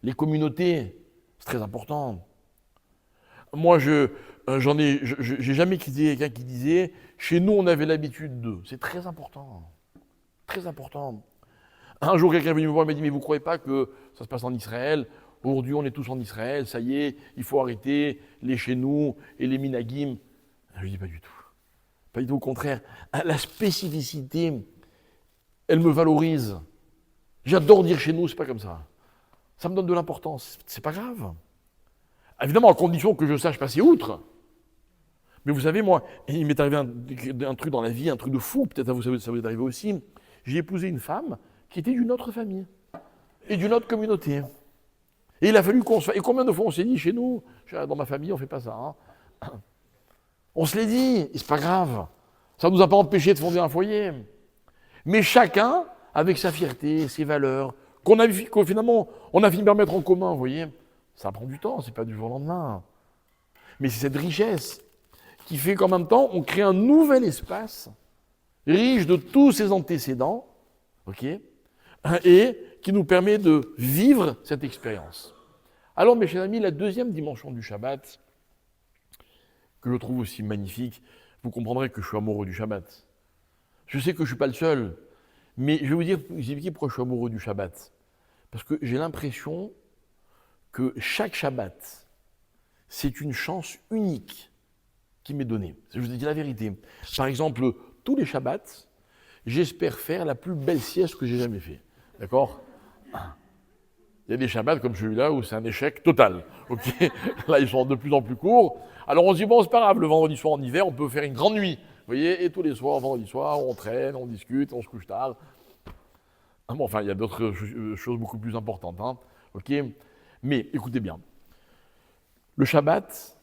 les communautés. C'est très important. Moi, j'ai jamais quitté quelqu'un qui disait « Chez nous, on avait l'habitude de… » C'est très important. Très important. Un jour, quelqu'un est venu me voir et m'a dit « Mais vous ne croyez pas que ça se passe en Israël ? Aujourd'hui, on est tous en Israël, ça y est, il faut arrêter les chez nous et les minagim. » Je lui dis « Pas du tout. Pas du tout, au contraire. La spécificité, elle me valorise. J'adore dire chez nous, c'est pas comme ça. Ça me donne de l'importance. C'est pas grave. Évidemment, à condition que je sache passer outre. Mais vous savez, moi, il m'est arrivé un truc dans la vie, un truc de fou, peut-être ça vous est arrivé aussi. J'ai épousé une femme qui était d'une autre famille et d'une autre communauté. Et il a fallu qu'on se fasse. Et combien de fois on s'est dit chez nous, dans ma famille, on ne fait pas ça. Hein. On se l'est dit, et c'est pas grave. Ça ne nous a pas empêché de fonder un foyer. Mais chacun, avec sa fierté, ses valeurs, qu'on finalement, on a fini par mettre en commun, vous voyez. Ça prend du temps, c'est pas du jour au lendemain. Mais c'est cette richesse qui fait qu'en même temps, on crée un nouvel espace, riche de tous ses antécédents, ok, et qui nous permet de vivre cette expérience. Alors, mes chers amis, la deuxième dimension du Shabbat, que je trouve aussi magnifique, vous comprendrez que je suis amoureux du Shabbat. Je sais que je ne suis pas le seul, mais je vais vous expliquer pourquoi je suis amoureux du Shabbat. Parce que j'ai l'impression que chaque Shabbat, c'est une chance unique qui m'est donnée. Je vous dis la vérité. Par exemple, tous les Shabbats, j'espère faire la plus belle sieste que j'ai jamais fait. D'accord ? Il y a des Shabbats comme celui-là où c'est un échec total. Okay, là, ils sont de plus en plus courts. Alors on se dit, bon, c'est pas grave, le vendredi soir en hiver, on peut faire une grande nuit. Vous voyez, et tous les soirs, vendredi soir, on traîne, on discute, on se couche tard. Bon, enfin, il y a d'autres choses beaucoup plus importantes. Hein, okay, mais écoutez bien, le Shabbat,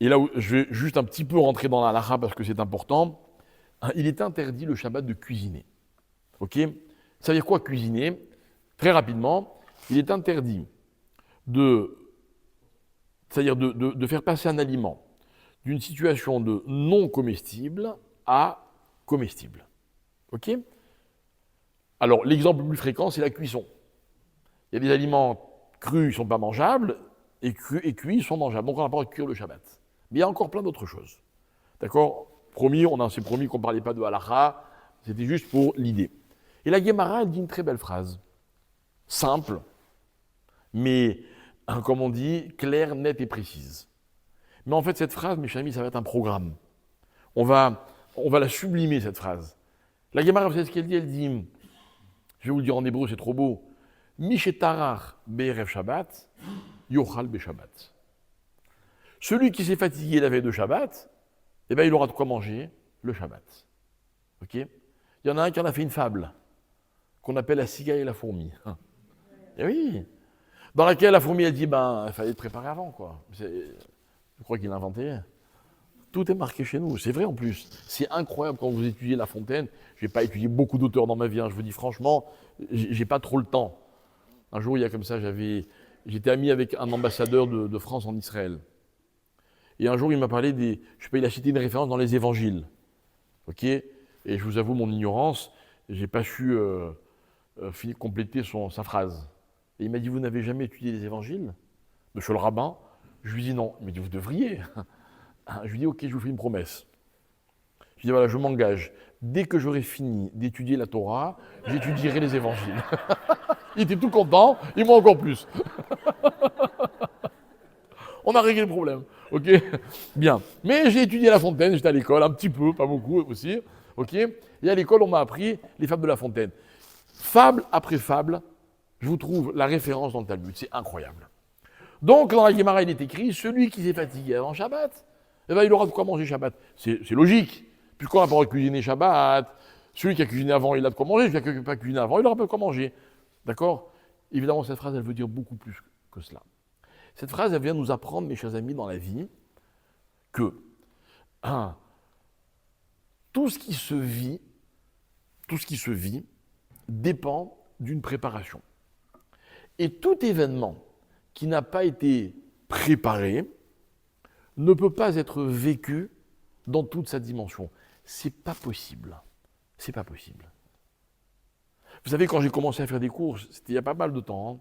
et là où je vais juste un petit peu rentrer dans la halakha parce que c'est important, hein, il est interdit le Shabbat de cuisiner. Ok ? Ça veut dire quoi cuisiner ? Très rapidement, il est interdit c'est-à-dire de faire passer un aliment d'une situation de non comestible à comestible. Ok ? Alors, l'exemple le plus fréquent, c'est la cuisson. Il y a des aliments crus, ils ne sont pas mangeables, et cuits, ils sont mangeables. Donc, on n'a pas le droit de cuire le Shabbat. Mais il y a encore plein d'autres choses. D'accord ? On s'est promis qu'on ne parlait pas de halakha, c'était juste pour l'idée. Et la Guémara, elle dit une très belle phrase. Simple, mais, comme on dit, claire, nette et précise. Mais en fait, cette phrase, mes chers amis, ça va être un programme. On va la sublimer, cette phrase. La Guémara, vous savez ce qu'elle dit ? Elle dit, je vais vous le dire en hébreu, c'est trop beau, Mishetarach be'erev Shabbat, yochal be'Shabbat. Celui qui s'est fatigué la veille de Shabbat, eh ben, il aura de quoi manger le Shabbat. Ok ? Il y en a un qui en a fait une fable, qu'on appelle la cigale et la fourmi. Et oui, dans laquelle la fourmi, elle dit, il fallait le préparer avant, quoi. Je crois qu'il l'a inventé. Tout est marqué chez nous, c'est vrai en plus. C'est incroyable quand vous étudiez La Fontaine. Je n'ai pas étudié beaucoup d'auteurs dans ma vie, hein. Je vous dis franchement, j'ai pas trop le temps. Un jour, il y a comme ça, j'étais ami avec un ambassadeur de France en Israël. Et un jour, il m'a parlé il a cité une référence dans les évangiles. Ok ? Et je vous avoue mon ignorance, j'ai pas su compléter sa phrase. Et il m'a dit, vous n'avez jamais étudié les évangiles ? Monsieur le rabbin ? Je lui dis non. Il m'a dit, vous devriez. Je lui dis, ok, je vous fais une promesse. Je lui dis, voilà, je m'engage. Dès que j'aurai fini d'étudier la Torah, j'étudierai les évangiles. Il était tout content, et moi encore plus. On a réglé le problème. Ok ? Bien. Mais j'ai étudié La Fontaine, j'étais à l'école, un petit peu, pas beaucoup aussi. Ok ? Et à l'école, on m'a appris les fables de La Fontaine. Fable après fable, je vous trouve la référence dans le Talmud. C'est incroyable. Donc, dans la Guémara, il est écrit, celui qui s'est fatigué avant Shabbat, eh ben, il aura de quoi manger Shabbat. C'est logique, puisqu'on n'a pas le droit de cuisiner Shabbat. Celui qui a cuisiné avant, il a de quoi manger. Celui qui n'a pas cuisiné avant, il n'aura pas de quoi manger. D'accord ? Évidemment, cette phrase, elle veut dire beaucoup plus que cela. Cette phrase, elle vient nous apprendre, mes chers amis, dans la vie, que tout ce qui se vit dépend d'une préparation. Et tout événement qui n'a pas été préparé ne peut pas être vécu dans toute sa dimension. C'est pas possible. C'est pas possible. Vous savez, quand j'ai commencé à faire des cours, c'était il y a pas mal de temps, hein,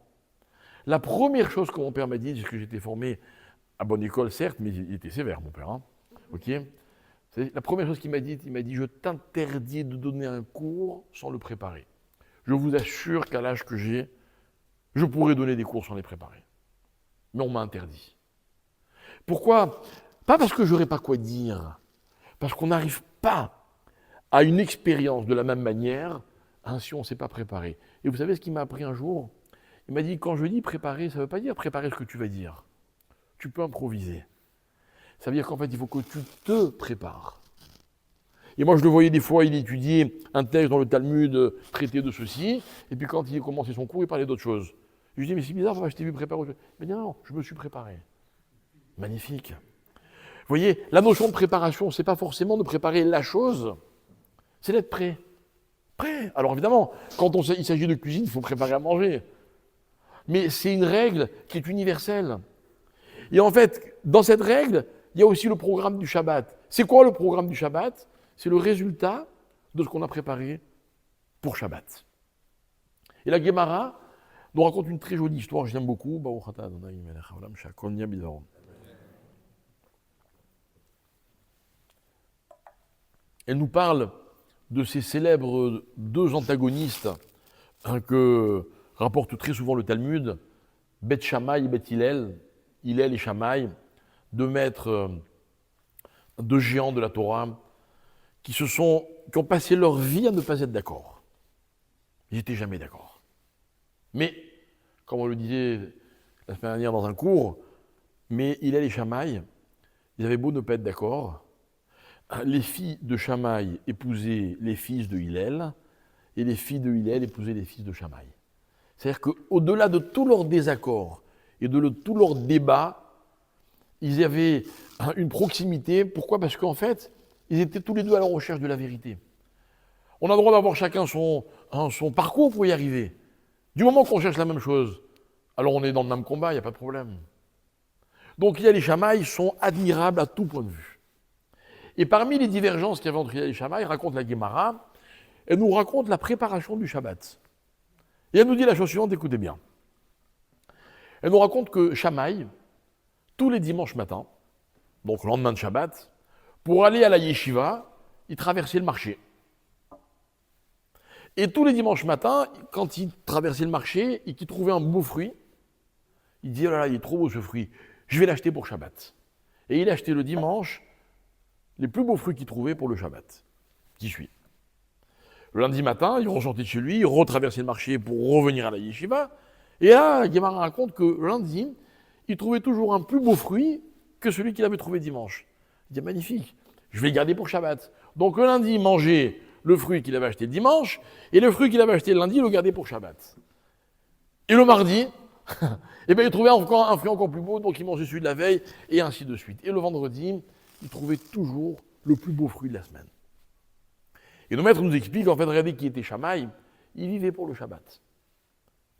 la première chose que mon père m'a dit, c'est que j'étais formé à bonne école, certes, mais il était sévère, mon père. Hein, ok. La première chose qu'il m'a dit, je t'interdis de donner un cours sans le préparer. Je vous assure qu'à l'âge que j'ai, je pourrais donner des cours sans les préparer. Mais on m'a interdit. Pourquoi? Pas parce que je n'aurais pas quoi dire, parce qu'on n'arrive pas à une expérience de la même manière si on ne s'est pas préparé. Et vous savez ce qu'il m'a appris un jour? Il m'a dit, quand je dis préparer, ça ne veut pas dire préparer ce que tu vas dire. Tu peux improviser. Ça veut dire qu'en fait, il faut que tu te prépares. Et moi, je le voyais des fois, il étudiait un texte dans le Talmud, traité de ceci, et puis quand il a commencé son cours, il parlait d'autre chose. Je lui dis, mais c'est bizarre, je t'ai vu préparer autre chose. Mais non, je me suis préparé. Magnifique. Vous voyez, la notion de préparation, c'est pas forcément de préparer la chose, c'est d'être prêt. Prêt. Alors évidemment, quand il s'agit de cuisine, il faut préparer à manger. Mais c'est une règle qui est universelle. Et en fait, dans cette règle, il y a aussi le programme du Shabbat. C'est quoi le programme du Shabbat? C'est le résultat de ce qu'on a préparé pour Shabbat. Et la Gemara nous raconte une très jolie histoire, je l'aime beaucoup. Elle nous parle de ces célèbres deux antagonistes que rapporte très souvent le Talmud, Beth Shammai et Beth Hillel, Hillel et Shammai, deux maîtres, deux géants de la Torah, qui ont passé leur vie à ne pas être d'accord. Ils n'étaient jamais d'accord. Mais, comme on le disait la semaine dernière dans un cours, mais Hillel et Shammai, ils avaient beau ne pas être d'accord, les filles de Shammai épousaient les fils de Hillel, et les filles de Hillel épousaient les fils de Shammai. C'est-à-dire qu'au-delà de tous leurs désaccords et de tous leurs débats, ils avaient une proximité. Pourquoi? Parce qu'en fait, ils étaient tous les deux à la recherche de la vérité. On a le droit d'avoir chacun son parcours pour y arriver. Du moment qu'on cherche la même chose, alors on est dans le même combat, il n'y a pas de problème. Donc Hillel et Shammai sont admirables à tout point de vue. Et parmi les divergences qu'il y avait entre Hillel et Shammai, raconte la Gemara, elle nous raconte la préparation du Shabbat. Et elle nous dit la chose suivante, écoutez bien. Elle nous raconte que Shammai, tous les dimanches matins, donc le lendemain de Shabbat, pour aller à la yeshiva, il traversait le marché. Et tous les dimanches matins, quand il traversait le marché et qu'il trouvait un beau fruit, il dit, oh là là, il est trop beau ce fruit, je vais l'acheter pour Shabbat. Et il achetait le dimanche les plus beaux fruits qu'il trouvait pour le Shabbat, qui suit. Le lundi matin, il ressortait de chez lui, il retraversait le marché pour revenir à la yeshiva. Et là, Gemara raconte que lundi, il trouvait toujours un plus beau fruit que celui qu'il avait trouvé dimanche. Il dit, magnifique, je vais le garder pour Shabbat. Donc le lundi, il mangeait le fruit qu'il avait acheté dimanche, et le fruit qu'il avait acheté le lundi, il le gardait pour Shabbat. Et le mardi, eh bien, il trouvait encore un fruit encore plus beau, donc il mangeait celui de la veille, et ainsi de suite. Et le vendredi, il trouvait toujours le plus beau fruit de la semaine. Et nos maîtres nous expliquent, en fait, regardez qui était Shammai, il vivait pour le Shabbat.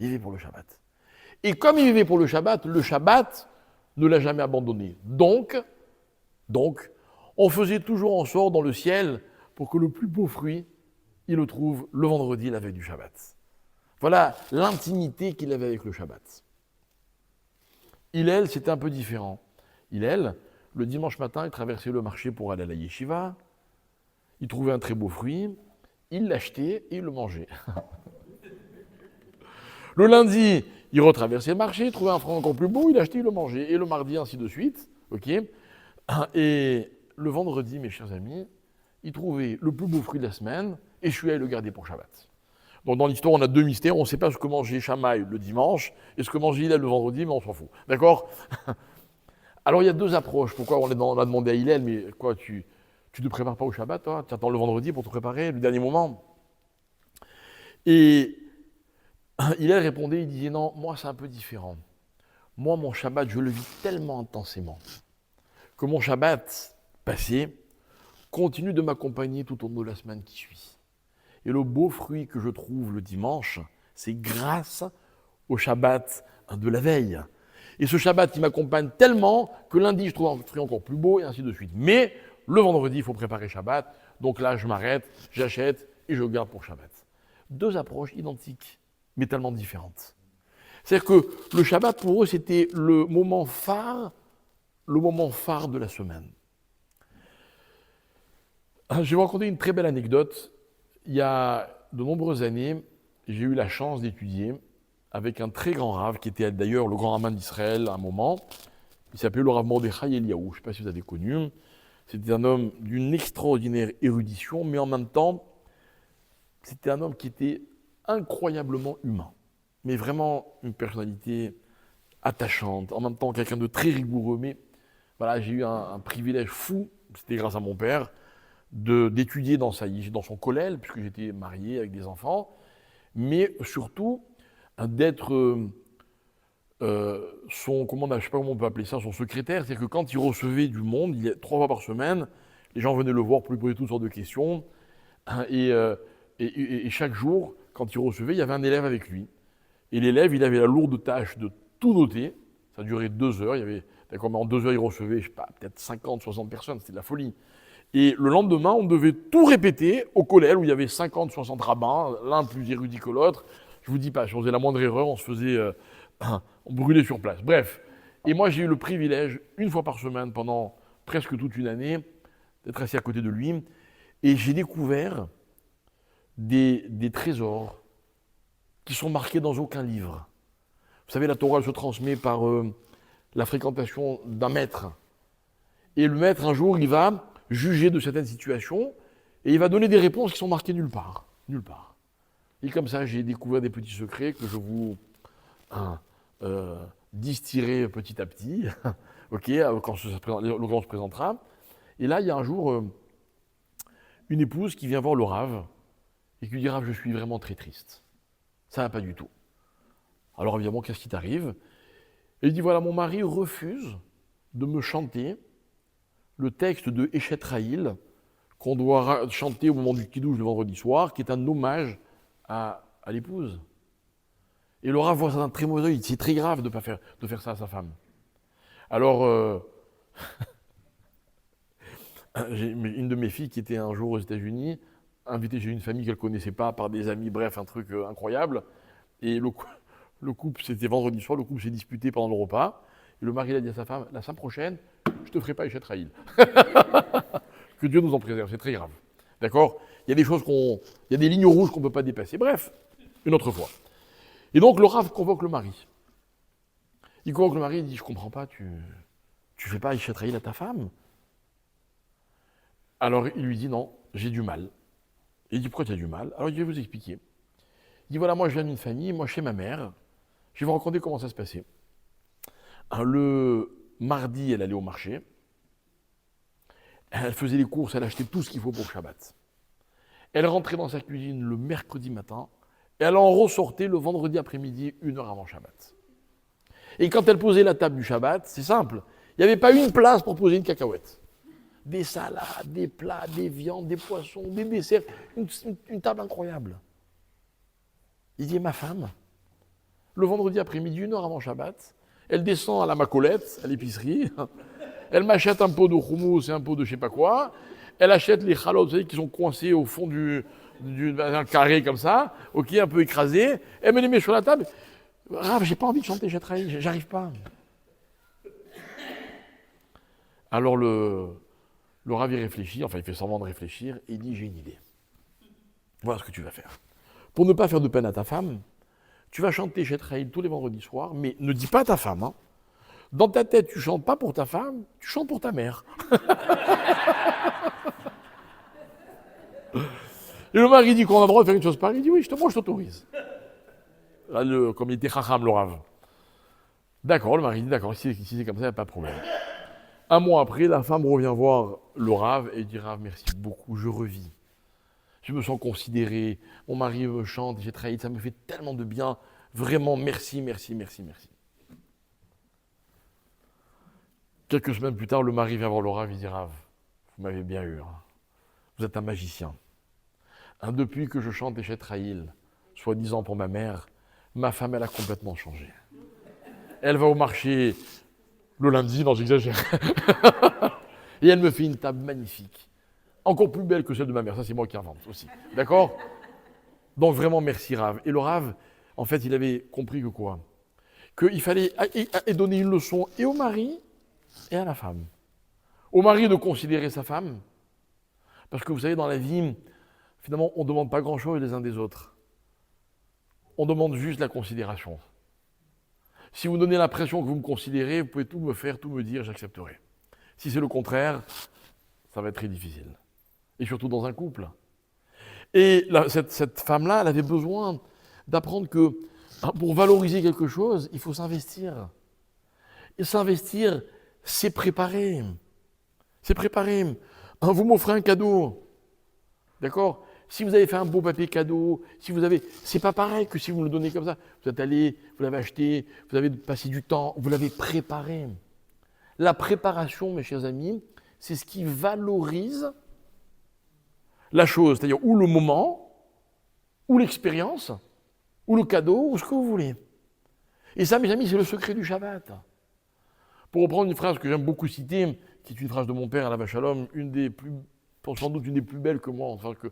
Il vivait pour le Shabbat. Et comme il vivait pour le Shabbat ne l'a jamais abandonné. Donc, on faisait toujours en sorte dans le ciel pour que le plus beau fruit, il le trouve le vendredi, la veille du Shabbat. Voilà l'intimité qu'il avait avec le Shabbat. Hillel, c'était un peu différent. Hillel, le dimanche matin, il traversait le marché pour aller à la yeshiva, il trouvait un très beau fruit, il l'achetait et il le mangeait. Le lundi, il retraversait le marché, il trouvait un fruit encore plus beau, il l'achetait, il le mangeait. Et le mardi, ainsi de suite. Okay. Et le vendredi, mes chers amis, il trouvait le plus beau fruit de la semaine et celui-là, il le gardait pour Shabbat. Donc dans l'histoire, on a deux mystères. On ne sait pas ce que mangeait Shammai le dimanche et ce que mangeait Hillel le vendredi, mais on s'en fout. D'accord? Alors il y a deux approches. Pourquoi on a demandé à Hillel, mais quoi, tu ne te prépares pas au Shabbat, toi? Tu attends le vendredi pour te préparer, le dernier moment? Et Hillel répondait, il disait, non, moi c'est un peu différent. Moi, mon Shabbat, je le vis tellement intensément que mon Shabbat passé continue de m'accompagner tout au long de la semaine qui suit. Et le beau fruit que je trouve le dimanche, c'est grâce au Shabbat de la veille. Et ce Shabbat, il m'accompagne tellement que lundi, je trouve un fruit encore plus beau, et ainsi de suite. Mais le vendredi, il faut préparer Shabbat. Donc là, je m'arrête, j'achète et je garde pour Shabbat. Deux approches identiques, mais tellement différentes. C'est-à-dire que le Shabbat, pour eux, c'était le moment phare de la semaine. Je vais vous raconter une très belle anecdote. Il y a de nombreuses années, j'ai eu la chance d'étudier avec un très grand rave, qui était d'ailleurs le grand rabbin d'Israël à un moment. Il s'appelait le Rav Mordechai Eliyahu, je ne sais pas si vous avez connu. C'était un homme d'une extraordinaire érudition, mais en même temps, c'était un homme qui était incroyablement humain. Mais vraiment une personnalité attachante, en même temps quelqu'un de très rigoureux. Mais voilà, j'ai eu un privilège fou, c'était grâce à mon père, d'étudier dans son kollel, puisque j'étais marié avec des enfants, mais surtout d'être je sais pas comment on peut appeler ça, son secrétaire. C'est-à-dire que quand il recevait du monde, 3 fois par semaine, les gens venaient le voir pour lui poser toutes sortes de questions, et chaque jour, quand il recevait, il y avait un élève avec lui. Et l'élève, il avait la lourde tâche de tout noter. Ça durait 2 heures. Mais en 2 heures, il recevait, je sais pas, peut-être 50, 60 personnes. C'était de la folie. Et le lendemain, on devait tout répéter au kollel où il y avait 50, 60 rabbins, l'un plus érudit que l'autre. Je vous dis pas, si on faisait la moindre erreur, on se faisait, on brûlait sur place. Bref. Et moi, j'ai eu le privilège, une fois par semaine, pendant presque toute une année, d'être assis à côté de lui. Et j'ai découvert des trésors qui sont marqués dans aucun livre. Vous savez, la Torah se transmet par la fréquentation d'un maître. Et le maître, un jour, il va juger de certaines situations et il va donner des réponses qui sont marquées nulle part. Nulle part. Et comme ça, j'ai découvert des petits secrets que je vous distillerai petit à petit, ok, quand l'occasion se présentera. Et là, il y a un jour une épouse qui vient voir le Rav et qui lui dit « Rav, je suis vraiment très triste. Ça va pas du tout. » Alors évidemment, qu'est-ce qui t'arrive? Et il dit « Voilà, mon mari refuse de me chanter le texte de Eshet Rahil qu'on doit chanter au moment du Kiddush le vendredi soir, qui est un hommage à l'épouse. » Et le Rav voit ça d'un très mauvais œil. C'est très grave de faire ça à sa femme. Alors, j'ai une de mes filles qui était un jour aux États-Unis, invitée chez une famille qu'elle ne connaissait pas par des amis, bref, un truc incroyable. Et le couple, c'était vendredi soir, le couple s'est disputé pendant le repas. Et le mari a dit à sa femme, la semaine prochaine, je ne te ferai pas Eshet Rahil. Que Dieu nous en préserve, c'est très grave. D'accord? Il y a des choses il y a des lignes rouges qu'on ne peut pas dépasser. Bref, une autre fois. Et donc le Rav convoque le mari. Il convoque le mari, il dit, je ne comprends pas, tu fais pas Eshet Rahil à ta femme? Alors il lui dit, non, j'ai du mal. Il dit, pourquoi tu as du mal? Alors je vais vous expliquer. Il dit, voilà, moi je viens d'une famille, moi chez ma mère, je vais vous raconter comment ça se passait. Le mardi, elle allait au marché, elle faisait les courses, elle achetait tout ce qu'il faut pour le Shabbat. Elle rentrait dans sa cuisine le mercredi matin, et elle en ressortait le vendredi après-midi, 1 heure avant Shabbat. Et quand elle posait la table du Shabbat, c'est simple, il n'y avait pas une place pour poser une cacahuète. Des salades, des plats, des viandes, des poissons, des desserts, une table incroyable. Il dit, ma femme, le vendredi après-midi, 1 heure avant Shabbat, elle descend à la Macolette, à l'épicerie, elle m'achète un pot de houmous et un pot de je sais pas quoi, elle achète les chalots, vous savez, qui sont coincés au fond d'un carré comme ça, ok, un peu écrasé, elle me les met sur la table. Rav, j'ai pas envie de chanter Eshet Rahil, j'arrive pas. Alors le Rav y réfléchit, enfin il fait semblant de réfléchir, et il dit, j'ai une idée. Voilà ce que tu vas faire. Pour ne pas faire de peine à ta femme, tu vas chanter Eshet Rahil tous les vendredis soirs, mais ne dis pas à ta femme. Hein. Dans ta tête, tu chantes pas pour ta femme, tu chantes pour ta mère. Et le mari dit qu'on a le droit de faire une chose pareille. Il dit oui, moi je t'autorise. Là, comme il était chacham, le Rav. D'accord, le mari dit d'accord, si c'est comme ça, il n'y a pas de problème. Un mois après, la femme revient voir le Rav et dit Rav, merci beaucoup, je revis. Je me sens considéré, mon mari me chante, j'ai trahi, ça me fait tellement de bien. Vraiment, merci, merci, merci, merci. Quelques semaines plus tard, le mari vient voir le Rav, il dit Rav, vous m'avez bien eu, hein. Vous êtes un magicien. Depuis que je chante Eshet Rahil, soi-disant pour ma mère, ma femme, elle a complètement changé. Elle va au marché le lundi, non j'exagère. Et elle me fait une table magnifique. Encore plus belle que celle de ma mère, ça c'est moi qui invente aussi. D'accord? Donc vraiment merci Rav. Et le Rav, en fait, il avait compris que quoi? Qu'il fallait donner une leçon et au mari et à la femme. Au mari de considérer sa femme, parce que vous savez, dans la vie, finalement, on ne demande pas grand-chose les uns des autres. On demande juste la considération. Si vous donnez l'impression que vous me considérez, vous pouvez tout me faire, tout me dire, j'accepterai. Si c'est le contraire, ça va être très difficile. Et surtout dans un couple. Et cette femme-là, elle avait besoin d'apprendre que pour valoriser quelque chose, il faut s'investir. Et s'investir, c'est préparer. C'est préparer. Vous m'offrez un cadeau. D'accord? Si vous avez fait un beau papier cadeau, si vous avez, c'est pas pareil que si vous me le donnez comme ça. Vous êtes allé, vous l'avez acheté, vous avez passé du temps, vous l'avez préparé. La préparation, mes chers amis, c'est ce qui valorise la chose, c'est-à-dire ou le moment, ou l'expérience, ou le cadeau, ou ce que vous voulez. Et ça, mes amis, c'est le secret du Shabbat. Pour reprendre une phrase que j'aime beaucoup citer, qui est une phrase de mon père, Alav Shalom, sans doute une des plus belles que moi, enfin que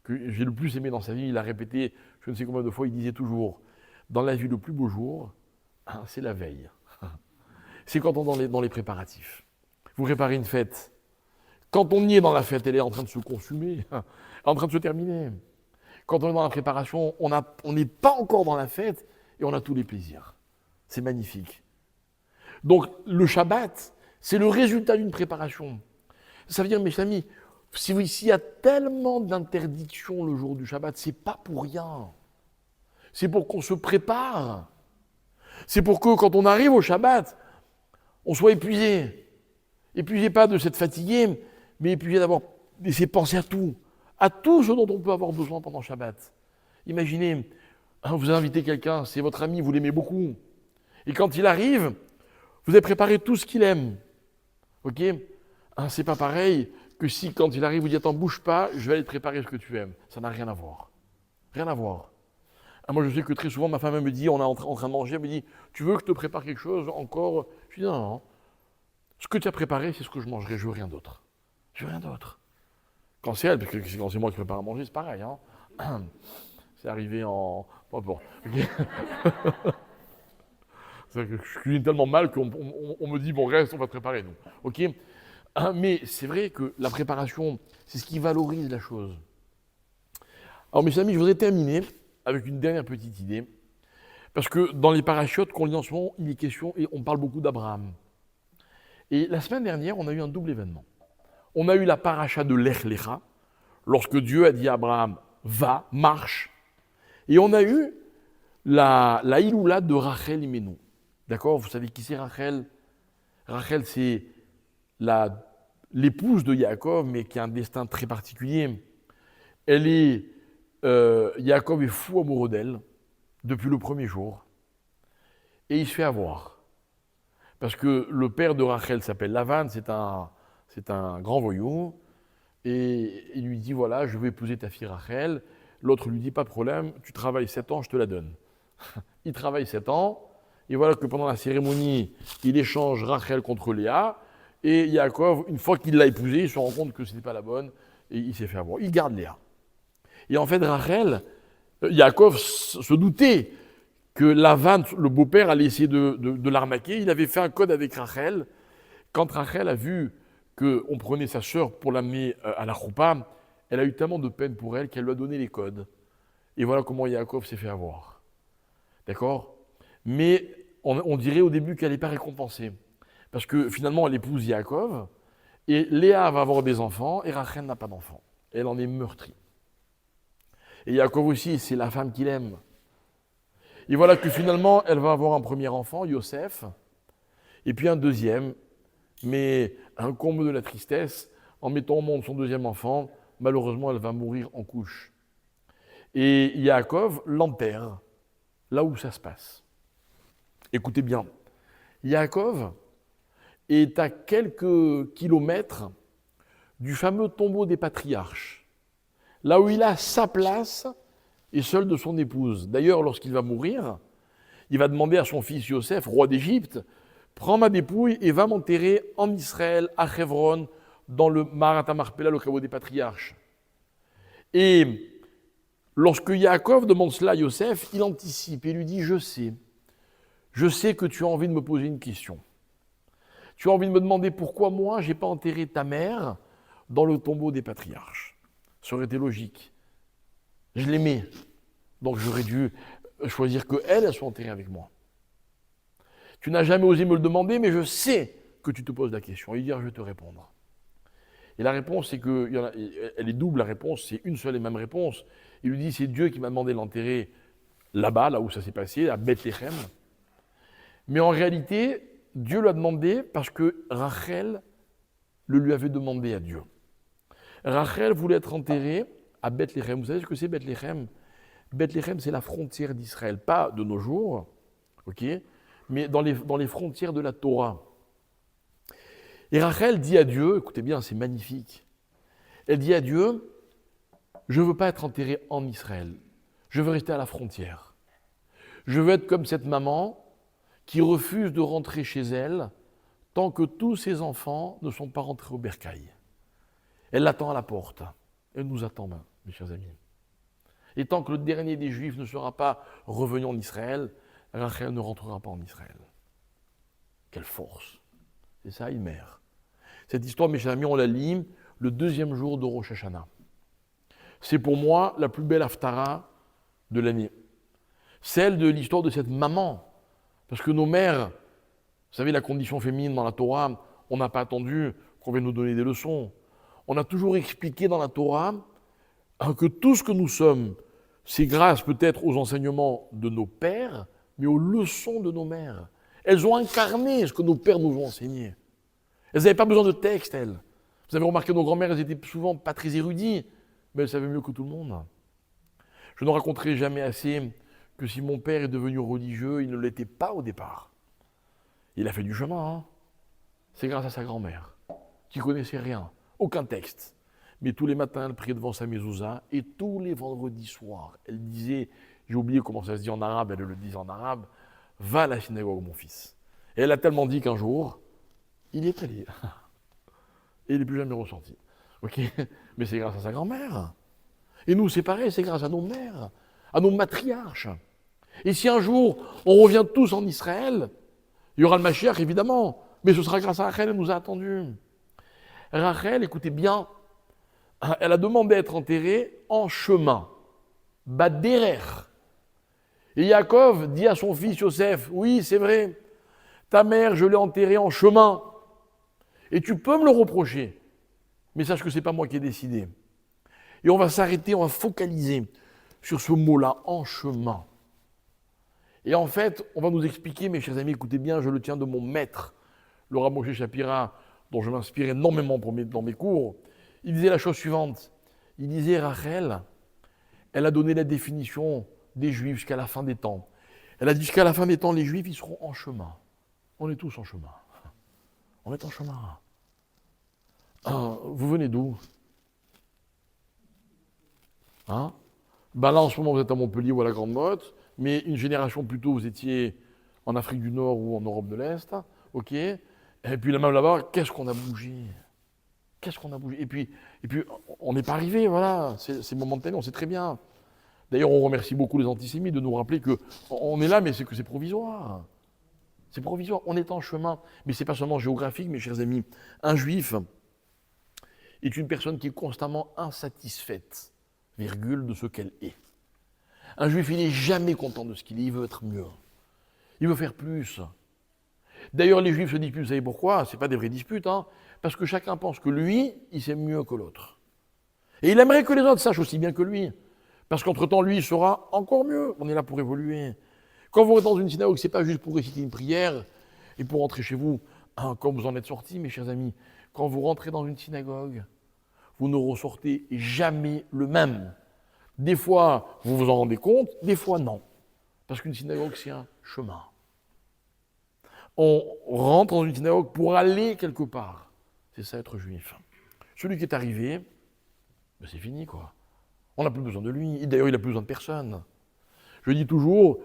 j'ai le plus aimé dans sa vie, il a répété, je ne sais combien de fois, il disait toujours, dans la vie, le plus beau jour, c'est la veille. C'est quand on est dans les préparatifs. Vous préparez une fête. Quand on y est dans la fête, elle est en train de se consumer, en train de se terminer. Quand on est dans la préparation, on n'est pas encore dans la fête et on a tous les plaisirs. C'est magnifique. Donc le Shabbat, c'est le résultat d'une préparation. Ça veut dire, mes amis, s'il y a tellement d'interdictions le jour du Shabbat, c'est pas pour rien. C'est pour qu'on se prépare. C'est pour que quand on arrive au Shabbat, on soit épuisé. Épuisé pas de s'être fatigué, mais épuisé d'avoir laissé penser à tout ce dont on peut avoir besoin pendant Shabbat. Imaginez, vous invitez quelqu'un, c'est votre ami, vous l'aimez beaucoup. Et quand il arrive, vous avez préparé tout ce qu'il aime. Ok? C'est pas pareil que si, quand il arrive, vous dites attends, bouge pas, je vais aller te préparer ce que tu aimes. Ça n'a rien à voir. Rien à voir. Moi, je sais que très souvent, ma femme me dit, on est en train de manger, elle me dit, tu veux que je te prépare quelque chose encore? Je dis non. Ce que tu as préparé, c'est ce que je mangerai, je veux rien d'autre. Je veux rien d'autre. Quand c'est elle, parce que quand c'est moi qui prépare à manger, c'est pareil. C'est arrivé en... Bon. Okay. Je cuisine tellement mal qu'on me dit, bon, reste, on va te préparer, nous. Ok? Mais c'est vrai que la préparation, c'est ce qui valorise la chose. Alors, mes amis, je voudrais terminer avec une dernière petite idée. Parce que dans les parachutes qu'on lit en ce moment, il est question, et on parle beaucoup d'Abraham. Et la semaine dernière, on a eu un double événement. On a eu la paracha de Lech Lecha, lorsque Dieu a dit à Abraham, va, marche. Et on a eu la Iloula de Rachel Imenu. D'accord? Vous savez qui c'est Rachel? Rachel, c'est l'épouse de Yaakov, mais qui a un destin très particulier. Yaakov est fou amoureux d'elle depuis le premier jour. Et il se fait avoir. Parce que le père de Rachel s'appelle Lavan, c'est un grand voyou. Et il lui dit, voilà, je vais épouser ta fille Rachel. L'autre lui dit, pas de problème, tu travailles 7 ans, je te la donne. Il travaille 7 ans. Et voilà que pendant la cérémonie, il échange Rachel contre Léa. Et Yaakov, une fois qu'il l'a épousée, il se rend compte que ce n'était pas la bonne. Et il s'est fait avoir. Il garde Léa. Et en fait, Yaakov se doutait que Lavan, le beau-père, allait essayer de l'arnaquer. Il avait fait un code avec Rachel. Quand Rachel a vu qu'on prenait sa sœur pour l'amener à la choupa, elle a eu tellement de peine pour elle qu'elle lui a donné les codes. Et voilà comment Yaakov s'est fait avoir. D'accord? Mais on dirait au début qu'elle n'est pas récompensée. Parce que finalement, elle épouse Yaakov, et Léa va avoir des enfants, et Rachel n'a pas d'enfants. Elle en est meurtrie. Et Yaakov aussi, c'est la femme qu'il aime. Et voilà que finalement, elle va avoir un premier enfant, Yosef, et puis un deuxième, mais un comble de la tristesse, en mettant au monde son deuxième enfant, malheureusement, elle va mourir en couche. Et Yaakov l'enterre, là où ça se passe. Écoutez bien, Yaakov est à quelques kilomètres du fameux tombeau des patriarches, là où il a sa place et celle de son épouse. D'ailleurs, lorsqu'il va mourir, il va demander à son fils Yosef, roi d'Égypte, prends ma dépouille et va m'enterrer en Israël, à Hebron, dans le Marat Marpella, le caveau des patriarches. Et lorsque Yaakov demande cela à Yosef, il anticipe et lui dit, je sais que tu as envie de me poser une question. Tu as envie de me demander pourquoi moi, je n'ai pas enterré ta mère dans le tombeau des patriarches. Ça aurait été logique. Je l'aimais, donc j'aurais dû choisir qu'elle soit enterrée avec moi. Tu n'as jamais osé me le demander, mais je sais que tu te poses la question. Il dit, je vais te répondre. Et la réponse, c'est que, elle est double, la réponse, c'est une seule et même réponse. Il lui dit, c'est Dieu qui m'a demandé de l'enterrer là-bas, là où ça s'est passé, à Bethléem. Mais en réalité, Dieu l'a demandé parce que Rachel le lui avait demandé à Dieu. Rachel voulait être enterrée à Bethléem. Vous savez ce que c'est Bethléem? Bethléem, c'est la frontière d'Israël, pas de nos jours, ok, mais dans les frontières de la Torah. Et Rachel dit à Dieu, écoutez bien, c'est magnifique, elle dit à Dieu, je ne veux pas être enterrée en Israël, je veux rester à la frontière. Je veux être comme cette maman qui refuse de rentrer chez elle tant que tous ses enfants ne sont pas rentrés au bercail. Elle l'attend à la porte. Elle nous attend, mes chers amis. Et tant que le dernier des Juifs ne sera pas revenu en Israël, Rachel ne rentrera pas en Israël. Quelle force! C'est ça, une mère. Cette histoire, mes chers amis, on la lit le 2e jour de Rosh Hashanah. C'est pour moi la plus belle haftara de l'année. Celle de l'histoire de cette maman. Parce que nos mères, vous savez, la condition féminine dans la Torah, on n'a pas attendu qu'on vienne nous donner des leçons. On a toujours expliqué dans la Torah que tout ce que nous sommes, c'est grâce peut-être aux enseignements de nos pères, mais aux leçons de nos mères. Elles ont incarné ce que nos pères nous ont enseigné. Elles n'avaient pas besoin de texte, elles. Vous avez remarqué, nos grands-mères, elles étaient souvent pas très érudites, mais elles savaient mieux que tout le monde. Je ne raconterai jamais assez que si mon père est devenu religieux, il ne l'était pas au départ. Il a fait du chemin, hein. C'est grâce à sa grand-mère, qui ne connaissait rien, aucun texte. Mais tous les matins, elle priait devant sa mezouza, et tous les vendredis soirs, elle disait, j'ai oublié comment ça se dit en arabe, elle le disait en arabe, va à la synagogue, mon fils. Et elle a tellement dit qu'un jour, il est allé. Et il n'est plus jamais ressorti. Okay, mais c'est grâce à sa grand-mère. Et nous, c'est pareil, c'est grâce à nos mères, à nos matriarches. Et si un jour, on revient tous en Israël, il y aura le Mashiach, évidemment, mais ce sera grâce à Rachel, elle nous a attendus. Rachel, écoutez bien, elle a demandé à être enterrée en chemin, Baderer. Et Yaakov dit à son fils Yosef, oui, c'est vrai, ta mère, je l'ai enterrée en chemin. Et tu peux me le reprocher, mais sache que ce n'est pas moi qui ai décidé. Et on va s'arrêter, on va focaliser sur ce mot-là, en chemin. Et en fait, on va nous expliquer, mes chers amis, écoutez bien, je le tiens de mon maître, le Rav Moshe Shapira, dont je m'inspire énormément dans mes cours. Il disait la chose suivante. Il disait, Rachel, elle a donné la définition des Juifs jusqu'à la fin des temps. Elle a dit jusqu'à la fin des temps, les Juifs, ils seront en chemin. On est tous en chemin. On est en chemin. Vous venez d'où? Hein? Ben là, en ce moment, vous êtes à Montpellier ou à la Grande Motte, mais une génération plus tôt, vous étiez en Afrique du Nord ou en Europe de l'Est. Ok. Et puis même là-bas, qu'est-ce qu'on a bougé? Qu'est-ce qu'on a bougé? Et puis on n'est pas arrivé, voilà. C'est momentané, on sait très bien. D'ailleurs, on remercie beaucoup les antisémites de nous rappeler qu'on est là, mais c'est que c'est provisoire. C'est provisoire, on est en chemin. Mais ce n'est pas seulement géographique, mes chers amis. Un juif est une personne qui est constamment insatisfaite, virgule, de ce qu'elle est. Un juif, il n'est jamais content de ce qu'il est, il veut être mieux. Il veut faire plus. D'ailleurs, les juifs se disputent, vous savez pourquoi? Ce n'est pas des vraies disputes, hein, parce que chacun pense que lui, il sait mieux que l'autre. Et il aimerait que les autres sachent aussi bien que lui. Parce qu'entre-temps, lui, il saura encore mieux. On est là pour évoluer. Quand vous êtes dans une synagogue, ce n'est pas juste pour réciter une prière et pour rentrer chez vous, hein, quand vous en êtes sortis, mes chers amis. Quand vous rentrez dans une synagogue, vous ne ressortez jamais le même. Des fois, vous vous en rendez compte, des fois, non. Parce qu'une synagogue, c'est un chemin. On rentre dans une synagogue pour aller quelque part. C'est ça, être juif. Celui qui est arrivé, ben c'est fini, quoi. On n'a plus besoin de lui. D'ailleurs, il n'a plus besoin de personne. Je dis toujours,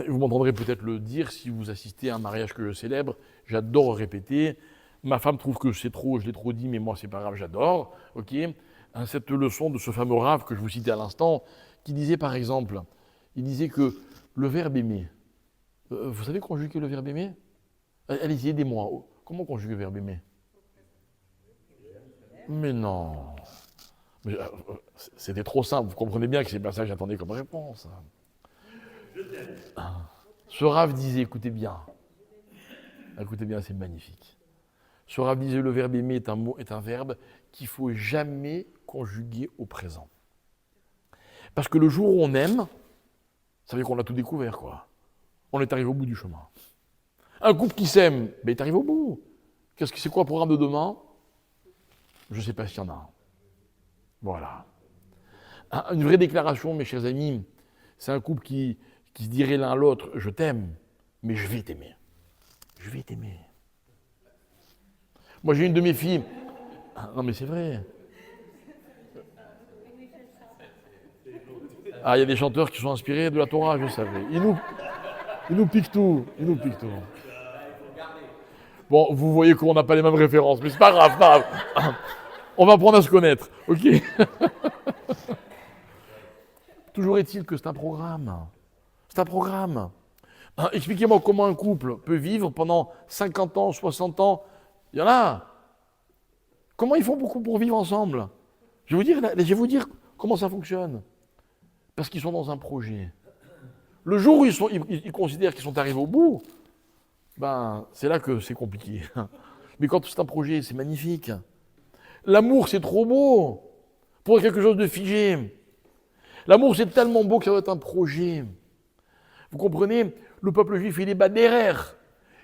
Vous m'entendrez peut-être le dire si vous assistez à un mariage que je célèbre. J'adore répéter. Ma femme trouve que c'est trop, je l'ai trop dit, mais moi c'est pas grave, j'adore. Ok. Cette leçon de ce fameux Rav que je vous citais à l'instant, qui disait par exemple, il disait que le verbe aimer. Vous savez conjuguer le verbe aimer? Allez-y, aidez-moi. Comment conjuguer le verbe aimer? Mais non. Mais, c'était trop simple. Vous comprenez bien que c'est pas ça que j'attendais comme réponse. Ce Rav disait, écoutez bien, c'est magnifique. Ce Rav disait, le verbe aimer est un verbe qu'il ne faut jamais conjuguer au présent. Parce que le jour où on aime, ça veut dire qu'on a tout découvert, quoi. On est arrivé au bout du chemin. Un couple qui s'aime, ben, il est arrivé au bout. C'est quoi le programme de demain? Je ne sais pas s'il y en a un. Voilà. Une vraie déclaration, mes chers amis, c'est un couple qui se dirait l'un à l'autre, je t'aime, mais je vais t'aimer. Je vais t'aimer. Moi, j'ai une de mes filles. Non, mais c'est vrai. Il y a des chanteurs qui sont inspirés de la Torah, je savais. Ils nous piquent tout. Bon, vous voyez qu'on n'a pas les mêmes références, mais c'est pas grave, On va apprendre à se connaître, ok? Toujours est-il que c'est un programme. C'est un programme. Expliquez-moi comment un couple peut vivre pendant 50 ans, 60 ans. Il y en a. Comment ils font beaucoup pour vivre ensemble? Je vais vous dire comment ça fonctionne. Parce qu'ils sont dans un projet. Le jour où ils considèrent qu'ils sont arrivés au bout, c'est là que c'est compliqué. Mais quand c'est un projet, c'est magnifique. L'amour, c'est trop beau pour quelque chose de figé. L'amour, c'est tellement beau que ça doit être un projet. Vous comprenez? Le peuple juif, il est badéraire.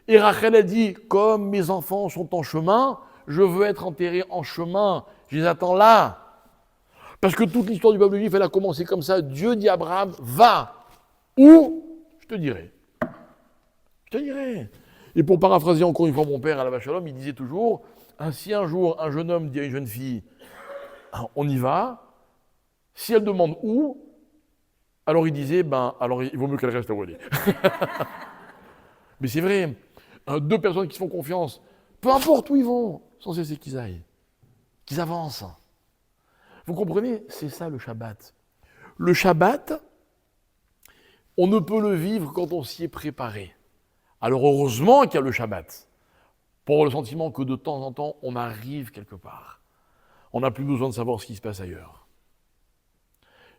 Et Rachel a dit, comme mes enfants sont en chemin, je veux être enterré en chemin. Je les attends là. Parce que toute l'histoire du peuple juif, elle a commencé comme ça. Dieu dit à Abraham, va. Où? Je te dirai. Et pour paraphraser encore une fois mon père à la Shalom, il disait toujours, si un jour un jeune homme dit à une jeune fille, on y va, si elle demande où, alors il disait, alors il vaut mieux qu'elle reste là où elle est. Mais c'est vrai, deux personnes qui se font confiance, peu importe où ils vont, sans cesser qu'ils aillent, qu'ils avancent. Vous comprenez? C'est ça le Shabbat. Le Shabbat, on ne peut le vivre quand on s'y est préparé. Alors heureusement qu'il y a le Shabbat, pour avoir le sentiment que de temps en temps, on arrive quelque part. On n'a plus besoin de savoir ce qui se passe ailleurs.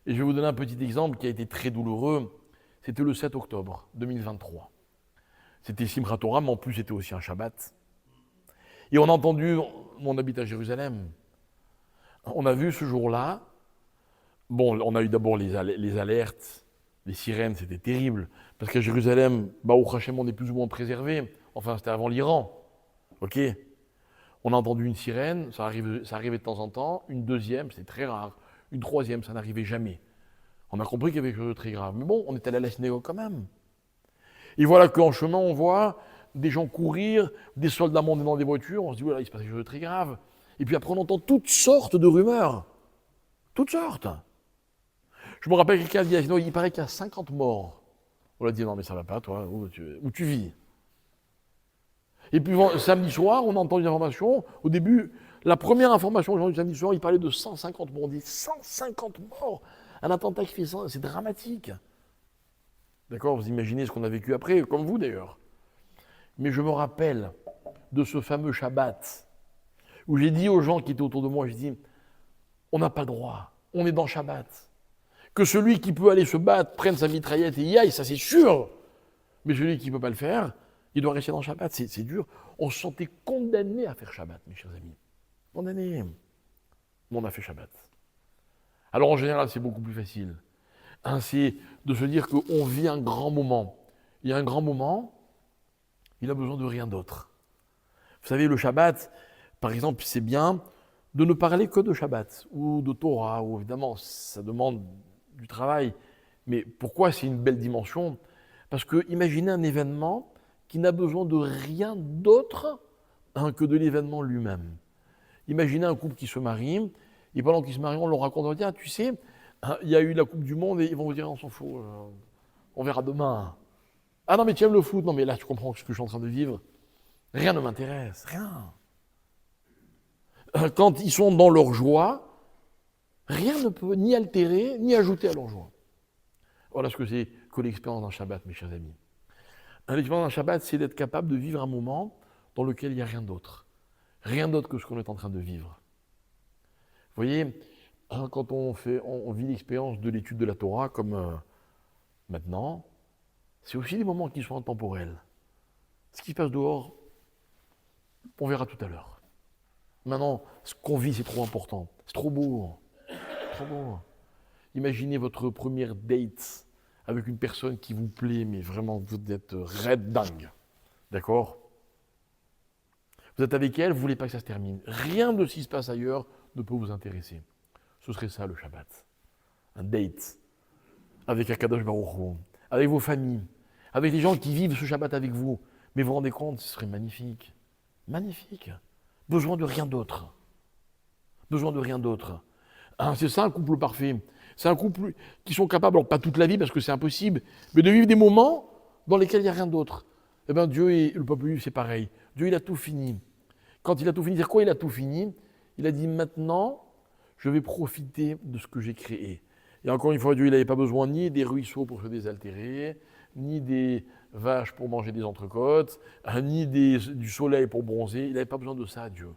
Et je vais vous donner un petit exemple qui a été très douloureux. C'était le 7 octobre 2023. C'était Simchat Torah, mais en plus c'était aussi un Shabbat. Et on a entendu, on habite à Jérusalem, on a vu ce jour-là, on a eu d'abord les alertes, les sirènes, c'était terrible, parce qu'à Jérusalem, au Hachem, on est plus ou moins préservé. Enfin, c'était avant l'Iran. Ok? On a entendu une sirène, ça arrivait de temps en temps, une deuxième, c'était très rare, une troisième, ça n'arrivait jamais. On a compris qu'il y avait quelque chose de très grave. Mais on est allé à la synagogue quand même. Et voilà qu'en chemin, on voit des gens courir, des soldats monter dans des voitures, on se dit, voilà, il se passe quelque chose de très grave. Et puis après, on entend toutes sortes de rumeurs. Toutes sortes. Je me rappelle quelqu'un dit, il paraît qu'il y a 50 morts. On a dit, non mais ça va pas, toi, où tu vis. Et puis samedi soir, on entend une information. Au début, la première information que j'ai entendue samedi soir, il parlait de 150 morts. On dit 150 morts. Un attentat qui fait ça, c'est dramatique. D'accord? Vous imaginez ce qu'on a vécu après, comme vous d'ailleurs. Mais je me rappelle de ce fameux Shabbat, où j'ai dit aux gens qui étaient autour de moi, j'ai dit, on n'a pas le droit, on est dans Shabbat. Que celui qui peut aller se battre prenne sa mitraillette et y aille, ça c'est sûr. Mais celui qui ne peut pas le faire, il doit rester dans Shabbat, c'est dur. On se sentait condamné à faire Shabbat, mes chers amis. Condamné. Mais on a fait Shabbat. Alors en général, c'est beaucoup plus facile. C'est de se dire qu'on vit un grand moment. Il y a un grand moment, il a besoin de rien d'autre. Vous savez, le Shabbat, par exemple, c'est bien de ne parler que de Shabbat ou de Torah, ou évidemment, ça demande du travail. Mais pourquoi c'est une belle dimension? Parce que imaginez un événement qui n'a besoin de rien d'autre que de l'événement lui-même. Imaginez un couple qui se marie, et pendant qu'ils se marient, on leur raconte, on va dire, tu sais, il y a eu la Coupe du Monde, et ils vont vous dire, on s'en fout, on verra demain. Ah non, mais tu aimes le foot. Non, mais là, tu comprends ce que je suis en train de vivre. Rien ne m'intéresse, rien. Quand ils sont dans leur joie, rien ne peut ni altérer, ni ajouter à leur joie. Voilà ce que c'est que l'expérience d'un Shabbat, mes chers amis. L'expérience d'un Shabbat, c'est d'être capable de vivre un moment dans lequel il n'y a rien d'autre. Rien d'autre que ce qu'on est en train de vivre. Vous voyez, quand on vit l'expérience de l'étude de la Torah, comme maintenant, c'est aussi des moments qui sont intemporels. Ce qui se passe dehors, on verra tout à l'heure. Maintenant, ce qu'on vit, c'est trop important. C'est trop beau. Trop beau. Imaginez votre première date avec une personne qui vous plaît, mais vraiment, vous êtes raide dingue. D'accord? Vous êtes avec elle, vous ne voulez pas que ça se termine. Rien de ce qui se passe ailleurs ne peut vous intéresser. Ce serait ça le Shabbat. Un date avec Akadosh Baruch Hu, avec vos familles, avec les gens qui vivent ce Shabbat avec vous. Mais vous vous rendez compte, ce serait magnifique. Magnifique. Besoin de rien d'autre. Besoin de rien d'autre. C'est ça un couple parfait. C'est un couple qui sont capables, alors pas toute la vie parce que c'est impossible, mais de vivre des moments dans lesquels il n'y a rien d'autre. Eh bien Dieu et le peuple juif, c'est pareil. Dieu, il a tout fini. Quand il a tout fini, c'est quoi il a tout fini? Il a dit maintenant, je vais profiter de ce que j'ai créé. Et encore une fois, Dieu, il n'avait pas besoin ni des ruisseaux pour se désaltérer, ni des vaches pour manger des entrecôtes, ni du soleil pour bronzer. Il n'avait pas besoin de ça, Dieu.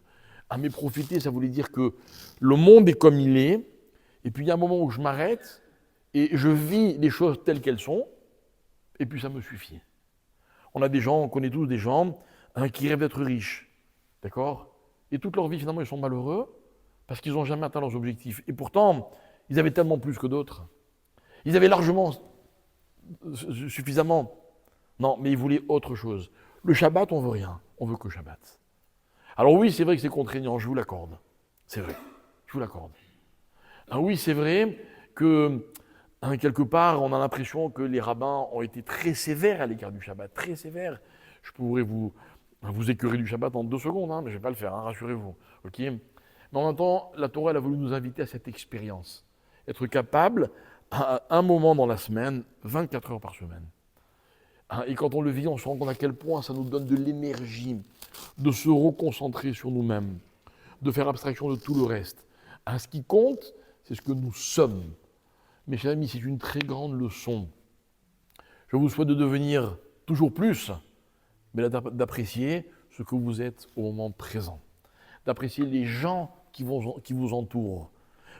Ah, mais profiter, ça voulait dire que le monde est comme il est, et puis il y a un moment où je m'arrête, et je vis les choses telles qu'elles sont, et puis ça me suffit. On connaît tous des gens qui rêvent d'être riches, d'accord? Et toute leur vie, finalement, ils sont malheureux, parce qu'ils n'ont jamais atteint leurs objectifs. Et pourtant, ils avaient tellement plus que d'autres. Ils avaient largement, suffisamment. Non, mais ils voulaient autre chose. Le Shabbat, on veut rien. On veut que Shabbat. Alors oui, c'est vrai que c'est contraignant, je vous l'accorde. C'est vrai, je vous l'accorde. Alors oui, c'est vrai que, quelque part, on a l'impression que les rabbins ont été très sévères à l'égard du Shabbat, très sévères. Je pourrais vous écœurer du Shabbat en 2 secondes, mais je ne vais pas le faire, rassurez-vous. Okay, mais en même temps, la Torah, elle a voulu nous inviter à cette expérience. Être capable, à un moment dans la semaine, 24 heures par semaine. Et quand on le vit, on se rend compte à quel point ça nous donne de l'énergie de se reconcentrer sur nous-mêmes, de faire abstraction de tout le reste. Ce qui compte, c'est ce que nous sommes. Mes chers amis, c'est une très grande leçon. Je vous souhaite de devenir toujours plus, mais d'apprécier ce que vous êtes au moment présent, d'apprécier les gens qui vous entourent.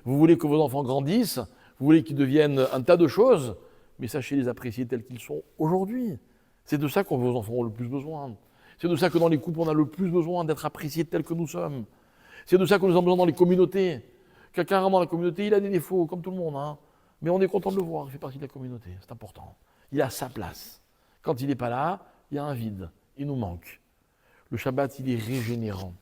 Vous voulez que vos enfants grandissent, vous voulez qu'ils deviennent un tas de choses, mais sachez les apprécier tels qu'ils sont aujourd'hui. C'est de ça que vos enfants ont le plus besoin. C'est de ça que dans les couples, on a le plus besoin d'être appréciés tels que nous sommes. C'est de ça que nous avons besoin dans les communautés. Quelqu'un dans la communauté, il a des défauts, comme tout le monde, mais on est content de le voir, il fait partie de la communauté, c'est important. Il a sa place. Quand il n'est pas là, il y a un vide, il nous manque. Le Shabbat, il est régénérant.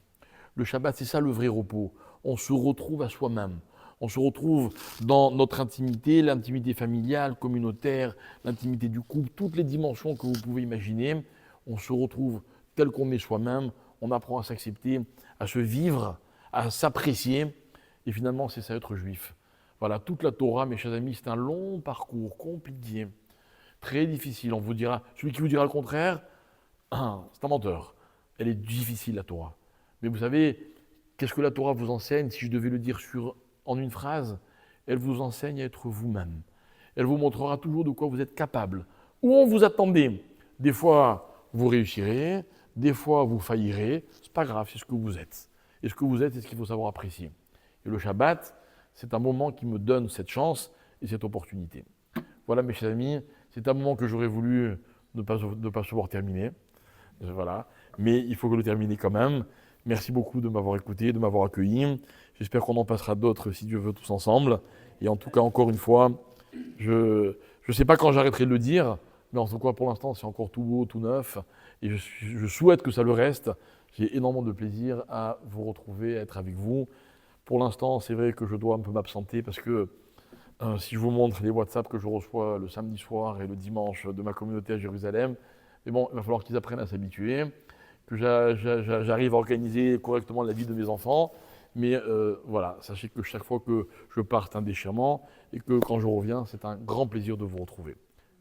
Le Shabbat, c'est ça le vrai repos. On se retrouve à soi-même. On se retrouve dans notre intimité, l'intimité familiale, communautaire, l'intimité du couple, toutes les dimensions que vous pouvez imaginer. On se retrouve tel qu'on est soi-même, on apprend à s'accepter, à se vivre, à s'apprécier. Et finalement, c'est ça être juif. Voilà, toute la Torah, mes chers amis, c'est un long parcours compliqué, très difficile. On vous dira, celui qui vous dira le contraire, c'est un menteur. Elle est difficile, la Torah. Mais vous savez, qu'est-ce que la Torah vous enseigne? Si je devais le dire en une phrase, elle vous enseigne à être vous-même. Elle vous montrera toujours de quoi vous êtes capable. Où on vous attendait. Des fois, vous réussirez, des fois, vous faillirez. C'est pas grave, c'est ce que vous êtes. Et ce que vous êtes, c'est ce qu'il faut savoir apprécier. Et le Shabbat, c'est un moment qui me donne cette chance et cette opportunité. Voilà, mes chers amis, c'est un moment que j'aurais voulu ne pas pouvoir terminer. Voilà. Mais il faut que le terminer quand même. Merci beaucoup de m'avoir écouté, de m'avoir accueilli. J'espère qu'on en passera d'autres, si Dieu veut, tous ensemble. Et en tout cas, encore une fois, je ne sais pas quand j'arrêterai de le dire, mais en tout cas, pour l'instant, c'est encore tout beau, tout neuf. Et je souhaite que ça le reste. J'ai énormément de plaisir à vous retrouver, à être avec vous. Pour l'instant, c'est vrai que je dois un peu m'absenter parce que si je vous montre les WhatsApp que je reçois le samedi soir et le dimanche de ma communauté à Jérusalem, mais bon, il va falloir qu'ils apprennent à s'habituer, que j'arrive à organiser correctement la vie de mes enfants. Mais voilà, sachez que chaque fois que je pars, c'est un déchirement et que quand je reviens, c'est un grand plaisir de vous retrouver.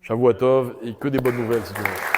Shavuot Tov et que des bonnes nouvelles si tu veux.